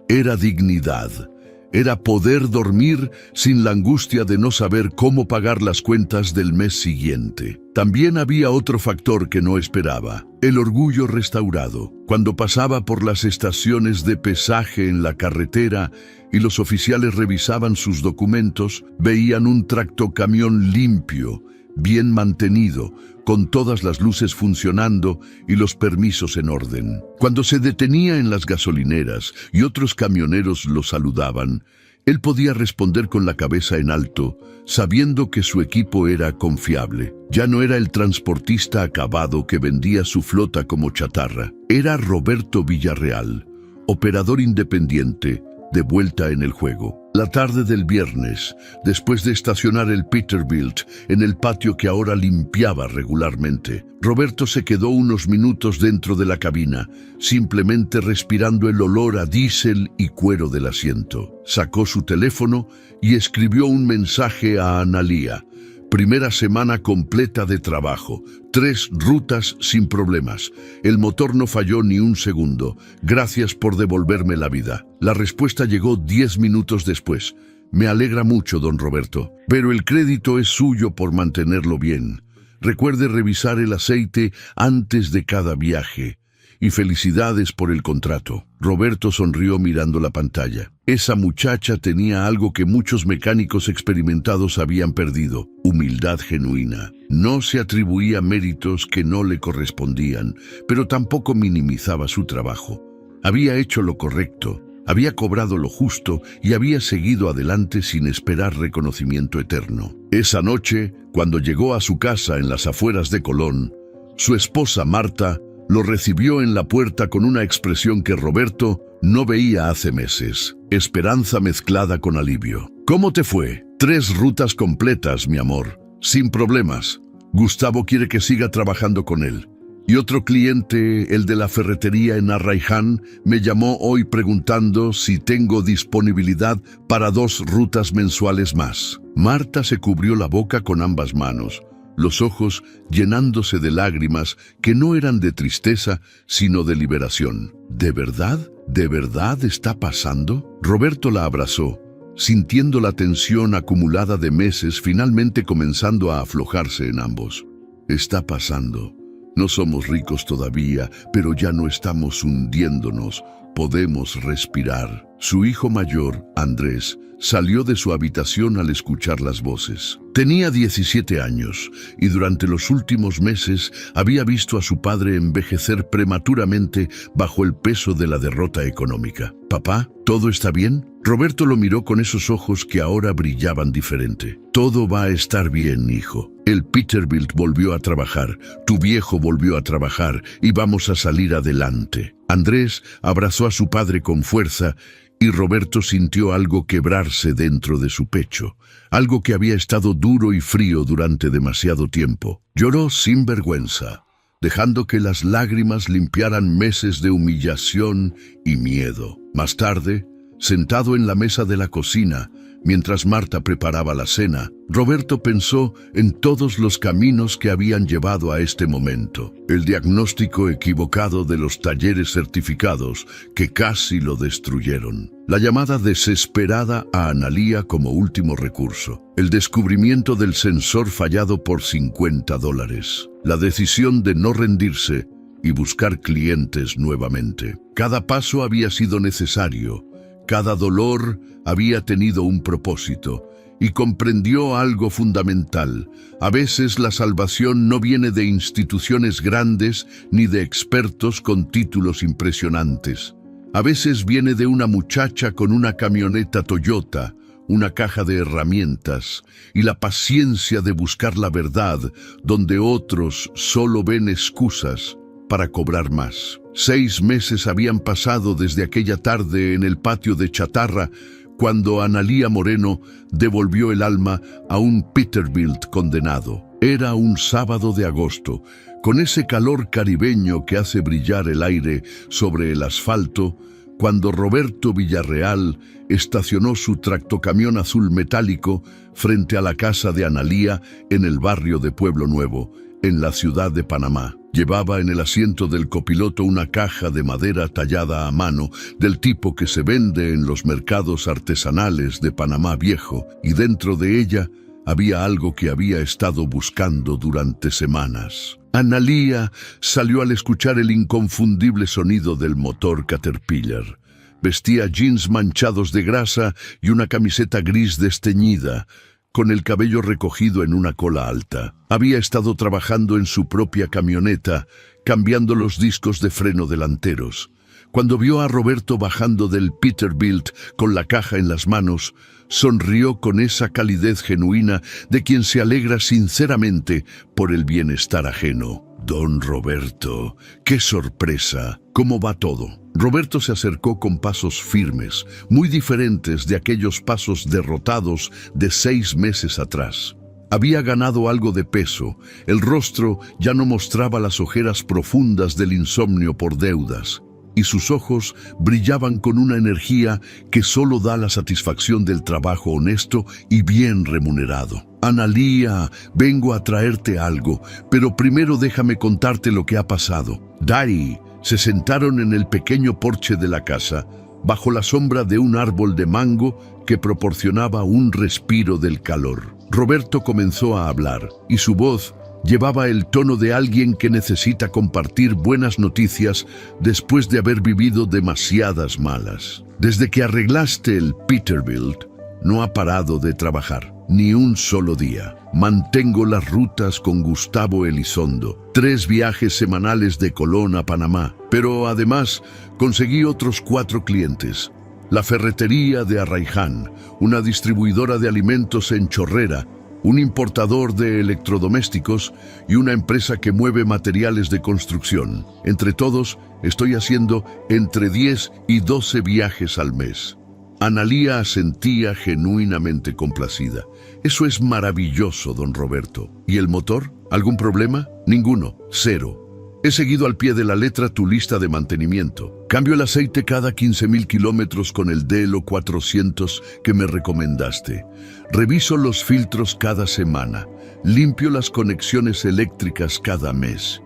era dignidad, era poder dormir sin la angustia de no saber cómo pagar las cuentas del mes siguiente. También había otro factor que no esperaba: el orgullo restaurado. Cuando pasaba por las estaciones de pesaje en la carretera y los oficiales revisaban sus documentos, veían un tractocamión limpio, bien mantenido, con todas las luces funcionando y los permisos en orden. Cuando se detenía en las gasolineras y otros camioneros lo saludaban, él podía responder con la cabeza en alto, sabiendo que su equipo era confiable. Ya no era el transportista acabado que vendía su flota como chatarra. Era Roberto Villarreal, operador independiente, de vuelta en el juego. La tarde del viernes, después de estacionar el Peterbilt en el patio que ahora limpiaba regularmente, Roberto se quedó unos minutos dentro de la cabina, simplemente respirando el olor a diésel y cuero del asiento. Sacó su teléfono y escribió un mensaje a Analía. Primera semana completa de trabajo, 3 rutas sin problemas. El motor no falló ni un segundo. Gracias por devolverme la vida. La respuesta llegó 10 minutos después. Me alegra mucho, don Roberto, pero el crédito es suyo por mantenerlo bien. Recuerde revisar el aceite antes de cada viaje. Y felicidades por el contrato. Roberto sonrió mirando la pantalla. Esa muchacha tenía algo que muchos mecánicos experimentados habían perdido: humildad genuina. No se atribuía méritos que no le correspondían, pero tampoco minimizaba su trabajo. Había hecho lo correcto, había cobrado lo justo y había seguido adelante sin esperar reconocimiento eterno. Esa noche, cuando llegó a su casa en las afueras de Colón, su esposa Marta lo recibió en la puerta con una expresión que Roberto no veía hace meses: esperanza mezclada con alivio. ¿Cómo te fue? 3 rutas completas, mi amor, sin problemas. Gustavo quiere que siga trabajando con él. Y otro cliente, el de la ferretería en Arraiján, me llamó hoy preguntando si tengo disponibilidad para 2 rutas mensuales más. Marta se cubrió la boca con ambas manos, los ojos llenándose de lágrimas que no eran de tristeza, sino de liberación. ¿De verdad? ¿De verdad está pasando? Roberto la abrazó. sintiendo la tensión acumulada de meses finalmente comenzando a aflojarse en ambos. Está pasando. No somos ricos todavía, pero ya no estamos hundiéndonos. Podemos respirar. Su hijo mayor, Andrés, salió de su habitación al escuchar las voces. Tenía 17 años y durante los últimos meses había visto a su padre envejecer prematuramente bajo el peso de la derrota económica. «Papá, ¿todo está bien?» Roberto lo miró con esos ojos que ahora brillaban diferente. «Todo va a estar bien, hijo. El Peterbilt volvió a trabajar, tu viejo volvió a trabajar y vamos a salir adelante». Andrés abrazó a su padre con fuerza y Roberto sintió algo quebrarse dentro de su pecho, algo que había estado duro y frío durante demasiado tiempo. Lloró sin vergüenza, dejando que las lágrimas limpiaran meses de humillación y miedo. Más tarde, sentado en la mesa de la cocina, mientras Marta preparaba la cena, Roberto pensó en todos los caminos que habían llevado a este momento. El diagnóstico equivocado de los talleres certificados que casi lo destruyeron. La llamada desesperada a Analía como último recurso. El descubrimiento del sensor fallado por $50. La decisión de no rendirse y buscar clientes nuevamente. Cada paso había sido necesario. Cada dolor había tenido un propósito y comprendió algo fundamental. A veces la salvación no viene de instituciones grandes ni de expertos con títulos impresionantes. A veces viene de una muchacha con una camioneta Toyota, una caja de herramientas y la paciencia de buscar la verdad donde otros solo ven excusas para cobrar más. 6 meses habían pasado desde aquella tarde en el patio de chatarra cuando Analía Moreno devolvió el alma a un Peterbilt condenado. Era un sábado de agosto, con ese calor caribeño que hace brillar el aire sobre el asfalto, cuando Roberto Villarreal estacionó su tractocamión azul metálico frente a la casa de Analía en el barrio de Pueblo Nuevo, en la ciudad de Panamá. Llevaba en el asiento del copiloto una caja de madera tallada a mano, del tipo que se vende en los mercados artesanales de Panamá Viejo, y dentro de ella había algo que había estado buscando durante semanas. Analía salió al escuchar el inconfundible sonido del motor Caterpillar. Vestía jeans manchados de grasa y una camiseta gris desteñida, con el cabello recogido en una cola alta. Había estado trabajando en su propia camioneta, cambiando los discos de freno delanteros. Cuando vio a Roberto bajando del Peterbilt con la caja en las manos, sonrió con esa calidez genuina de quien se alegra sinceramente por el bienestar ajeno. «Don Roberto, qué sorpresa. ¿Cómo va todo?» Roberto se acercó con pasos firmes, muy diferentes de aquellos pasos derrotados de 6 meses atrás. Había ganado algo de peso, el rostro ya no mostraba las ojeras profundas del insomnio por deudas, y sus ojos brillaban con una energía que solo da la satisfacción del trabajo honesto y bien remunerado. «Analía, vengo a traerte algo, pero primero déjame contarte lo que ha pasado». Daddy. Se sentaron en el pequeño porche de la casa, bajo la sombra de un árbol de mango que proporcionaba un respiro del calor. Roberto comenzó a hablar, y su voz llevaba el tono de alguien que necesita compartir buenas noticias después de haber vivido demasiadas malas. «Desde que arreglaste el Peterbilt, no ha parado de trabajar, ni un solo día. Mantengo las rutas con Gustavo Elizondo, 3 viajes semanales de Colón a Panamá, pero además conseguí otros 4 clientes. La ferretería de Arraiján, una distribuidora de alimentos en Chorrera, un importador de electrodomésticos y una empresa que mueve materiales de construcción. Entre todos, estoy haciendo entre 10 y 12 viajes al mes». Analía asentía genuinamente complacida. «Eso es maravilloso, don Roberto. ¿Y el motor? ¿Algún problema?» «Ninguno. 0. He seguido al pie de la letra tu lista de mantenimiento. Cambio el aceite cada 15.000 kilómetros con el Delo 400 que me recomendaste. Reviso los filtros cada semana. Limpio las conexiones eléctricas cada mes.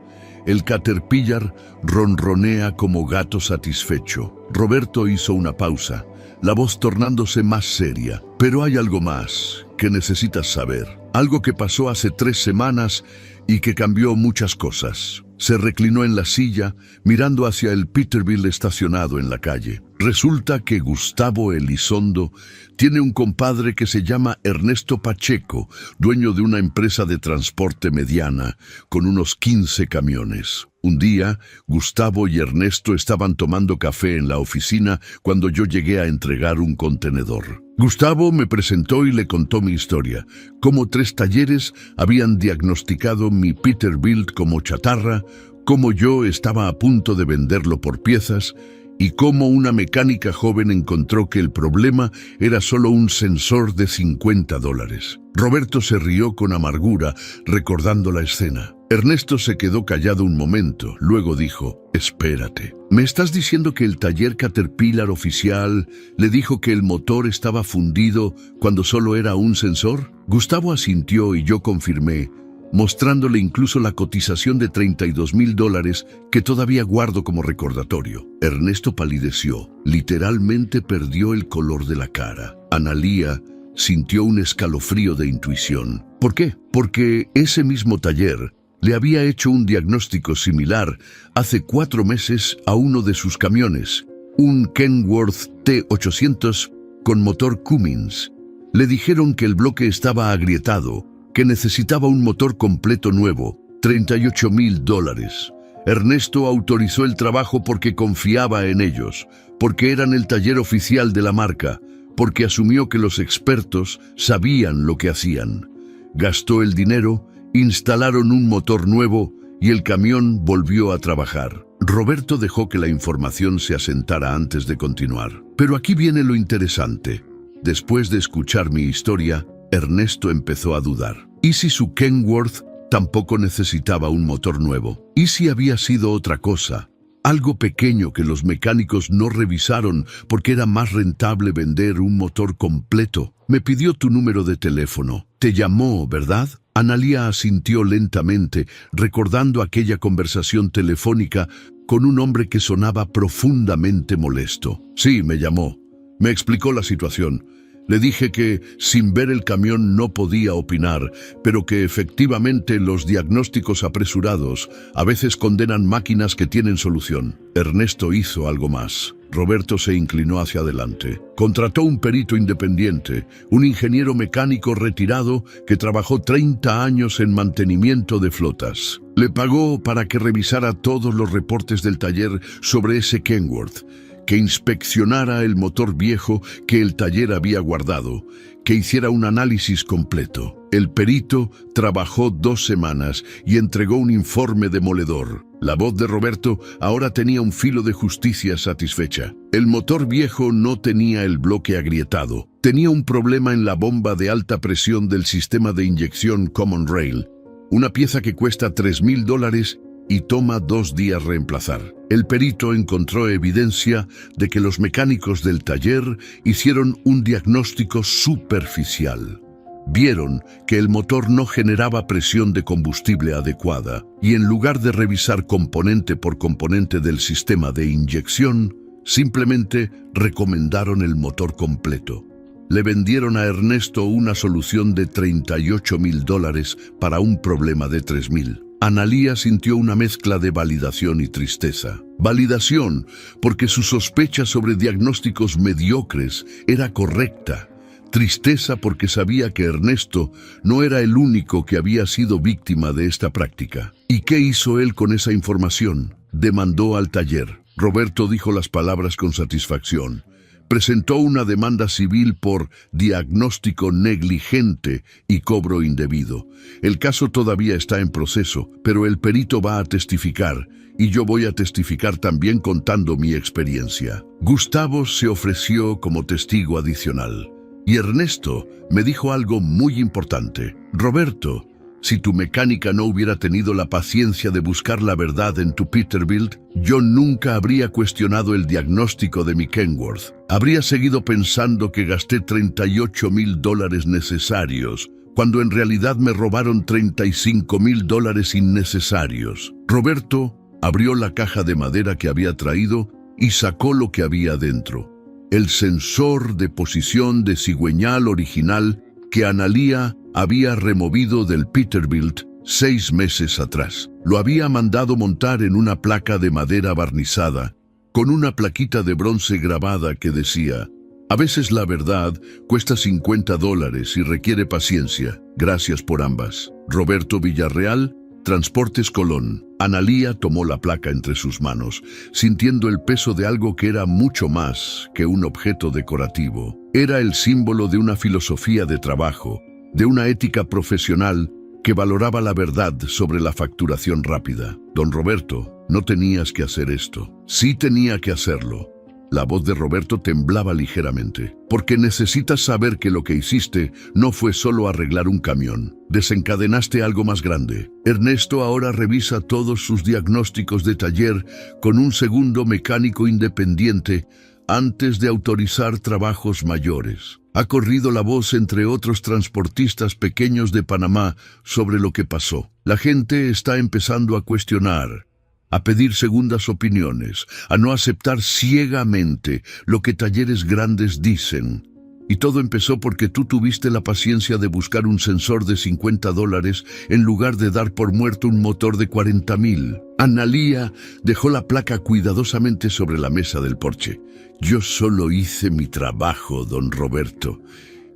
El Caterpillar ronronea como gato satisfecho». Roberto hizo una pausa, la voz tornándose más seria. Pero hay algo más que necesitas saber. Algo que pasó hace 3 semanas y que cambió muchas cosas. Se reclinó en la silla, mirando hacia el Peterbilt estacionado en la calle. Resulta que Gustavo Elizondo tiene un compadre que se llama Ernesto Pacheco, dueño de una empresa de transporte mediana, con unos 15 camiones. Un día, Gustavo y Ernesto estaban tomando café en la oficina cuando yo llegué a entregar un contenedor. Gustavo me presentó y le contó mi historia, cómo 3 talleres habían diagnosticado mi Peterbilt como chatarra, cómo yo estaba a punto de venderlo por piezas y cómo una mecánica joven encontró que el problema era solo un sensor de $50. Roberto se rió con amargura, recordando la escena. Ernesto se quedó callado un momento, luego dijo, «Espérate, ¿me estás diciendo que el taller Caterpillar oficial le dijo que el motor estaba fundido cuando solo era un sensor?» Gustavo asintió y yo confirmé, mostrándole incluso la cotización de $32,000 que todavía guardo como recordatorio. Ernesto palideció, literalmente perdió el color de la cara. Analía sintió un escalofrío de intuición. ¿Por qué? Porque ese mismo taller le había hecho un diagnóstico similar hace 4 meses a uno de sus camiones, un Kenworth T800 con motor Cummins. Le dijeron que el bloque estaba agrietado, que necesitaba un motor completo nuevo, $38,000. Ernesto autorizó el trabajo porque confiaba en ellos, porque eran el taller oficial de la marca, porque asumió que los expertos sabían lo que hacían. Gastó el dinero, instalaron un motor nuevo y el camión volvió a trabajar. Roberto dejó que la información se asentara antes de continuar. Pero aquí viene lo interesante. Después de escuchar mi historia, Ernesto empezó a dudar. ¿Y si su Kenworth tampoco necesitaba un motor nuevo? ¿Y si había sido otra cosa? Algo pequeño que los mecánicos no revisaron porque era más rentable vender un motor completo. Me pidió tu número de teléfono. Te llamó, ¿verdad? Analía asintió lentamente, recordando aquella conversación telefónica con un hombre que sonaba profundamente molesto. Sí, me llamó. Me explicó la situación. Le dije que sin ver el camión no podía opinar, pero que efectivamente los diagnósticos apresurados a veces condenan máquinas que tienen solución. Ernesto hizo algo más. Roberto se inclinó hacia adelante. Contrató un perito independiente, un ingeniero mecánico retirado que trabajó 30 años en mantenimiento de flotas. Le pagó para que revisara todos los reportes del taller sobre ese Kenworth, que inspeccionara el motor viejo que el taller había guardado, que hiciera un análisis completo. El perito trabajó 2 semanas y entregó un informe demoledor. La voz de Roberto ahora tenía un filo de justicia satisfecha. El motor viejo no tenía el bloque agrietado. Tenía un problema en la bomba de alta presión del sistema de inyección Common Rail, una pieza que cuesta $3,000 y toma 2 días reemplazar. El perito encontró evidencia de que los mecánicos del taller hicieron un diagnóstico superficial. Vieron que el motor no generaba presión de combustible adecuada y en lugar de revisar componente por componente del sistema de inyección, simplemente recomendaron el motor completo. Le vendieron a Ernesto una solución de $38,000 para un problema de $3,000. Analía sintió una mezcla de validación y tristeza. Validación, porque su sospecha sobre diagnósticos mediocres era correcta. Tristeza porque sabía que Ernesto no era el único que había sido víctima de esta práctica. ¿Y qué hizo él con esa información? Demandó al taller. Roberto dijo las palabras con satisfacción. Presentó una demanda civil por diagnóstico negligente y cobro indebido. El caso todavía está en proceso, pero el perito va a testificar y yo voy a testificar también contando mi experiencia. Gustavo se ofreció como testigo adicional. Y Ernesto me dijo algo muy importante. Roberto, si tu mecánica no hubiera tenido la paciencia de buscar la verdad en tu Peterbilt, yo nunca habría cuestionado el diagnóstico de mi Kenworth. Habría seguido pensando que gasté $38,000 necesarios, cuando en realidad me robaron $35,000 innecesarios. Roberto abrió la caja de madera que había traído y sacó lo que había dentro. el sensor de posición de cigüeñal original que Analía había removido del Peterbilt 6 meses atrás. Lo había mandado montar en una placa de madera barnizada, con una plaquita de bronce grabada que decía: a veces la verdad cuesta $50 y requiere paciencia. Gracias por ambas. Roberto Villarreal, Transportes Colón. Analía tomó la placa entre sus manos, sintiendo el peso de algo que era mucho más que un objeto decorativo. Era el símbolo de una filosofía de trabajo, de una ética profesional que valoraba la verdad sobre la facturación rápida. Don Roberto, no tenías que hacer esto. Sí tenía que hacerlo. La voz de Roberto temblaba ligeramente. Porque necesitas saber que lo que hiciste no fue solo arreglar un camión. Desencadenaste algo más grande. Ernesto ahora revisa todos sus diagnósticos de taller con un segundo mecánico independiente antes de autorizar trabajos mayores. Ha corrido la voz entre otros transportistas pequeños de Panamá sobre lo que pasó. La gente está empezando a cuestionar, a pedir segundas opiniones, a no aceptar ciegamente lo que talleres grandes dicen. Y todo empezó porque tú tuviste la paciencia de buscar un sensor de $50 en lugar de dar por muerto un motor de 40,000. Analía dejó la placa cuidadosamente sobre la mesa del porche. Yo solo hice mi trabajo, don Roberto.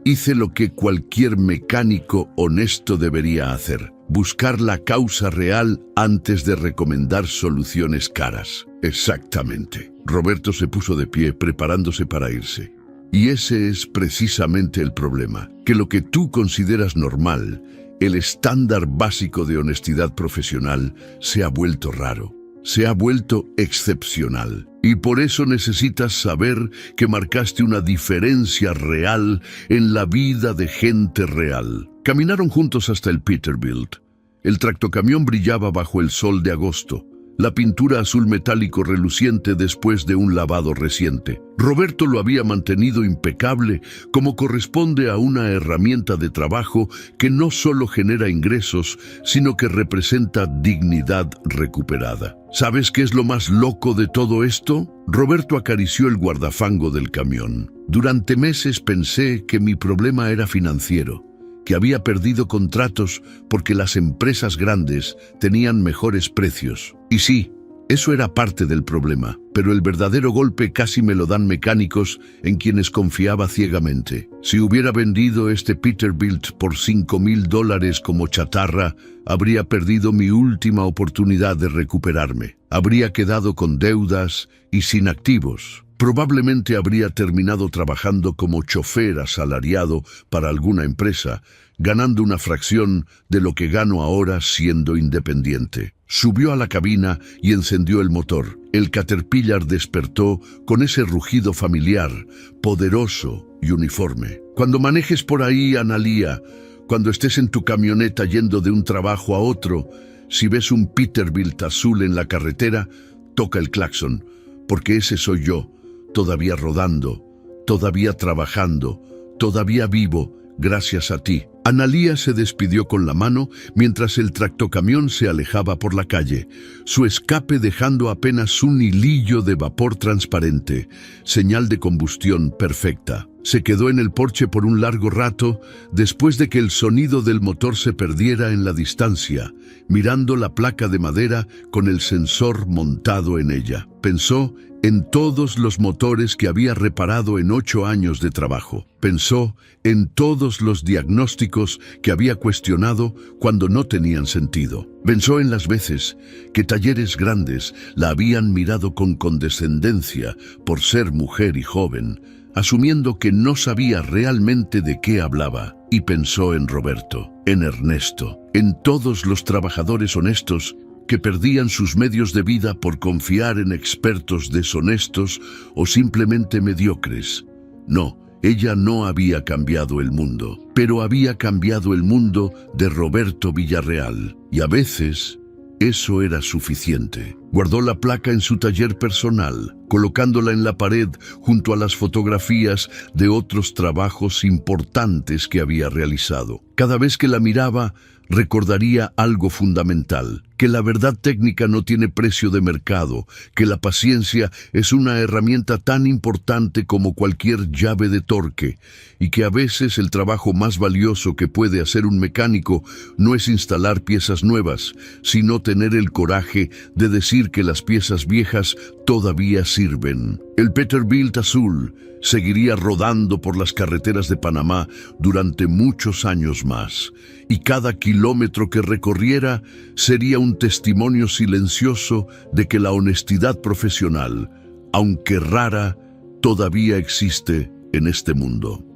Hice lo que cualquier mecánico honesto debería hacer: buscar la causa real antes de recomendar soluciones caras. Exactamente. Roberto se puso de pie, preparándose para irse. Y ese es precisamente el problema, que lo que tú consideras normal, el estándar básico de honestidad profesional, se ha vuelto raro, se ha vuelto excepcional. Y por eso necesitas saber que marcaste una diferencia real en la vida de gente real. Caminaron juntos hasta el Peterbilt. El tractocamión brillaba bajo el sol de agosto, la pintura azul metálico reluciente después de un lavado reciente. Roberto lo había mantenido impecable, como corresponde a una herramienta de trabajo que no solo genera ingresos, sino que representa dignidad recuperada. ¿Sabes qué es lo más loco de todo esto? Roberto acarició el guardafango del camión. Durante meses pensé que mi problema era financiero, que había perdido contratos porque las empresas grandes tenían mejores precios. Y sí, eso era parte del problema, pero el verdadero golpe casi me lo dan mecánicos en quienes confiaba ciegamente. Si hubiera vendido este Peterbilt por $5,000 como chatarra, habría perdido mi última oportunidad de recuperarme. Habría quedado con deudas y sin activos. Probablemente habría terminado trabajando como chofer asalariado para alguna empresa, ganando una fracción de lo que gano ahora siendo independiente. Subió a la cabina y encendió el motor. El Caterpillar despertó con ese rugido familiar, poderoso y uniforme. Cuando manejes por ahí, Analía, cuando estés en tu camioneta yendo de un trabajo a otro, si ves un Peterbilt azul en la carretera, toca el claxon, porque ese soy yo. Todavía rodando, todavía trabajando, todavía vivo, gracias a ti. Analía se despidió con la mano mientras el tractocamión se alejaba por la calle, su escape dejando apenas un hilillo de vapor transparente, señal de combustión perfecta. Se quedó en el porche por un largo rato después de que el sonido del motor se perdiera en la distancia, mirando la placa de madera con el sensor montado en ella. Pensó en todos los motores que había reparado en 8 años de trabajo. Pensó en todos los diagnósticos que había cuestionado cuando no tenían sentido. Pensó en las veces que talleres grandes la habían mirado con condescendencia por ser mujer y joven, asumiendo que no sabía realmente de qué hablaba. Y pensó en Roberto, en Ernesto, en todos los trabajadores honestos que perdían sus medios de vida por confiar en expertos deshonestos o simplemente mediocres. No, ella no había cambiado el mundo, pero había cambiado el mundo de Roberto Villarreal. Y a veces eso era suficiente. Guardó la placa en su taller personal, colocándola en la pared junto a las fotografías de otros trabajos importantes que había realizado. Cada vez que la miraba, recordaría algo fundamental, que la verdad técnica no tiene precio de mercado, que la paciencia es una herramienta tan importante como cualquier llave de torque, y que a veces el trabajo más valioso que puede hacer un mecánico no es instalar piezas nuevas, sino tener el coraje de decir que las piezas viejas todavía sirven. El Peterbilt azul seguiría rodando por las carreteras de Panamá durante muchos años más, y cada kilómetro que recorriera sería un testimonio silencioso de que la honestidad profesional, aunque rara, todavía existe en este mundo.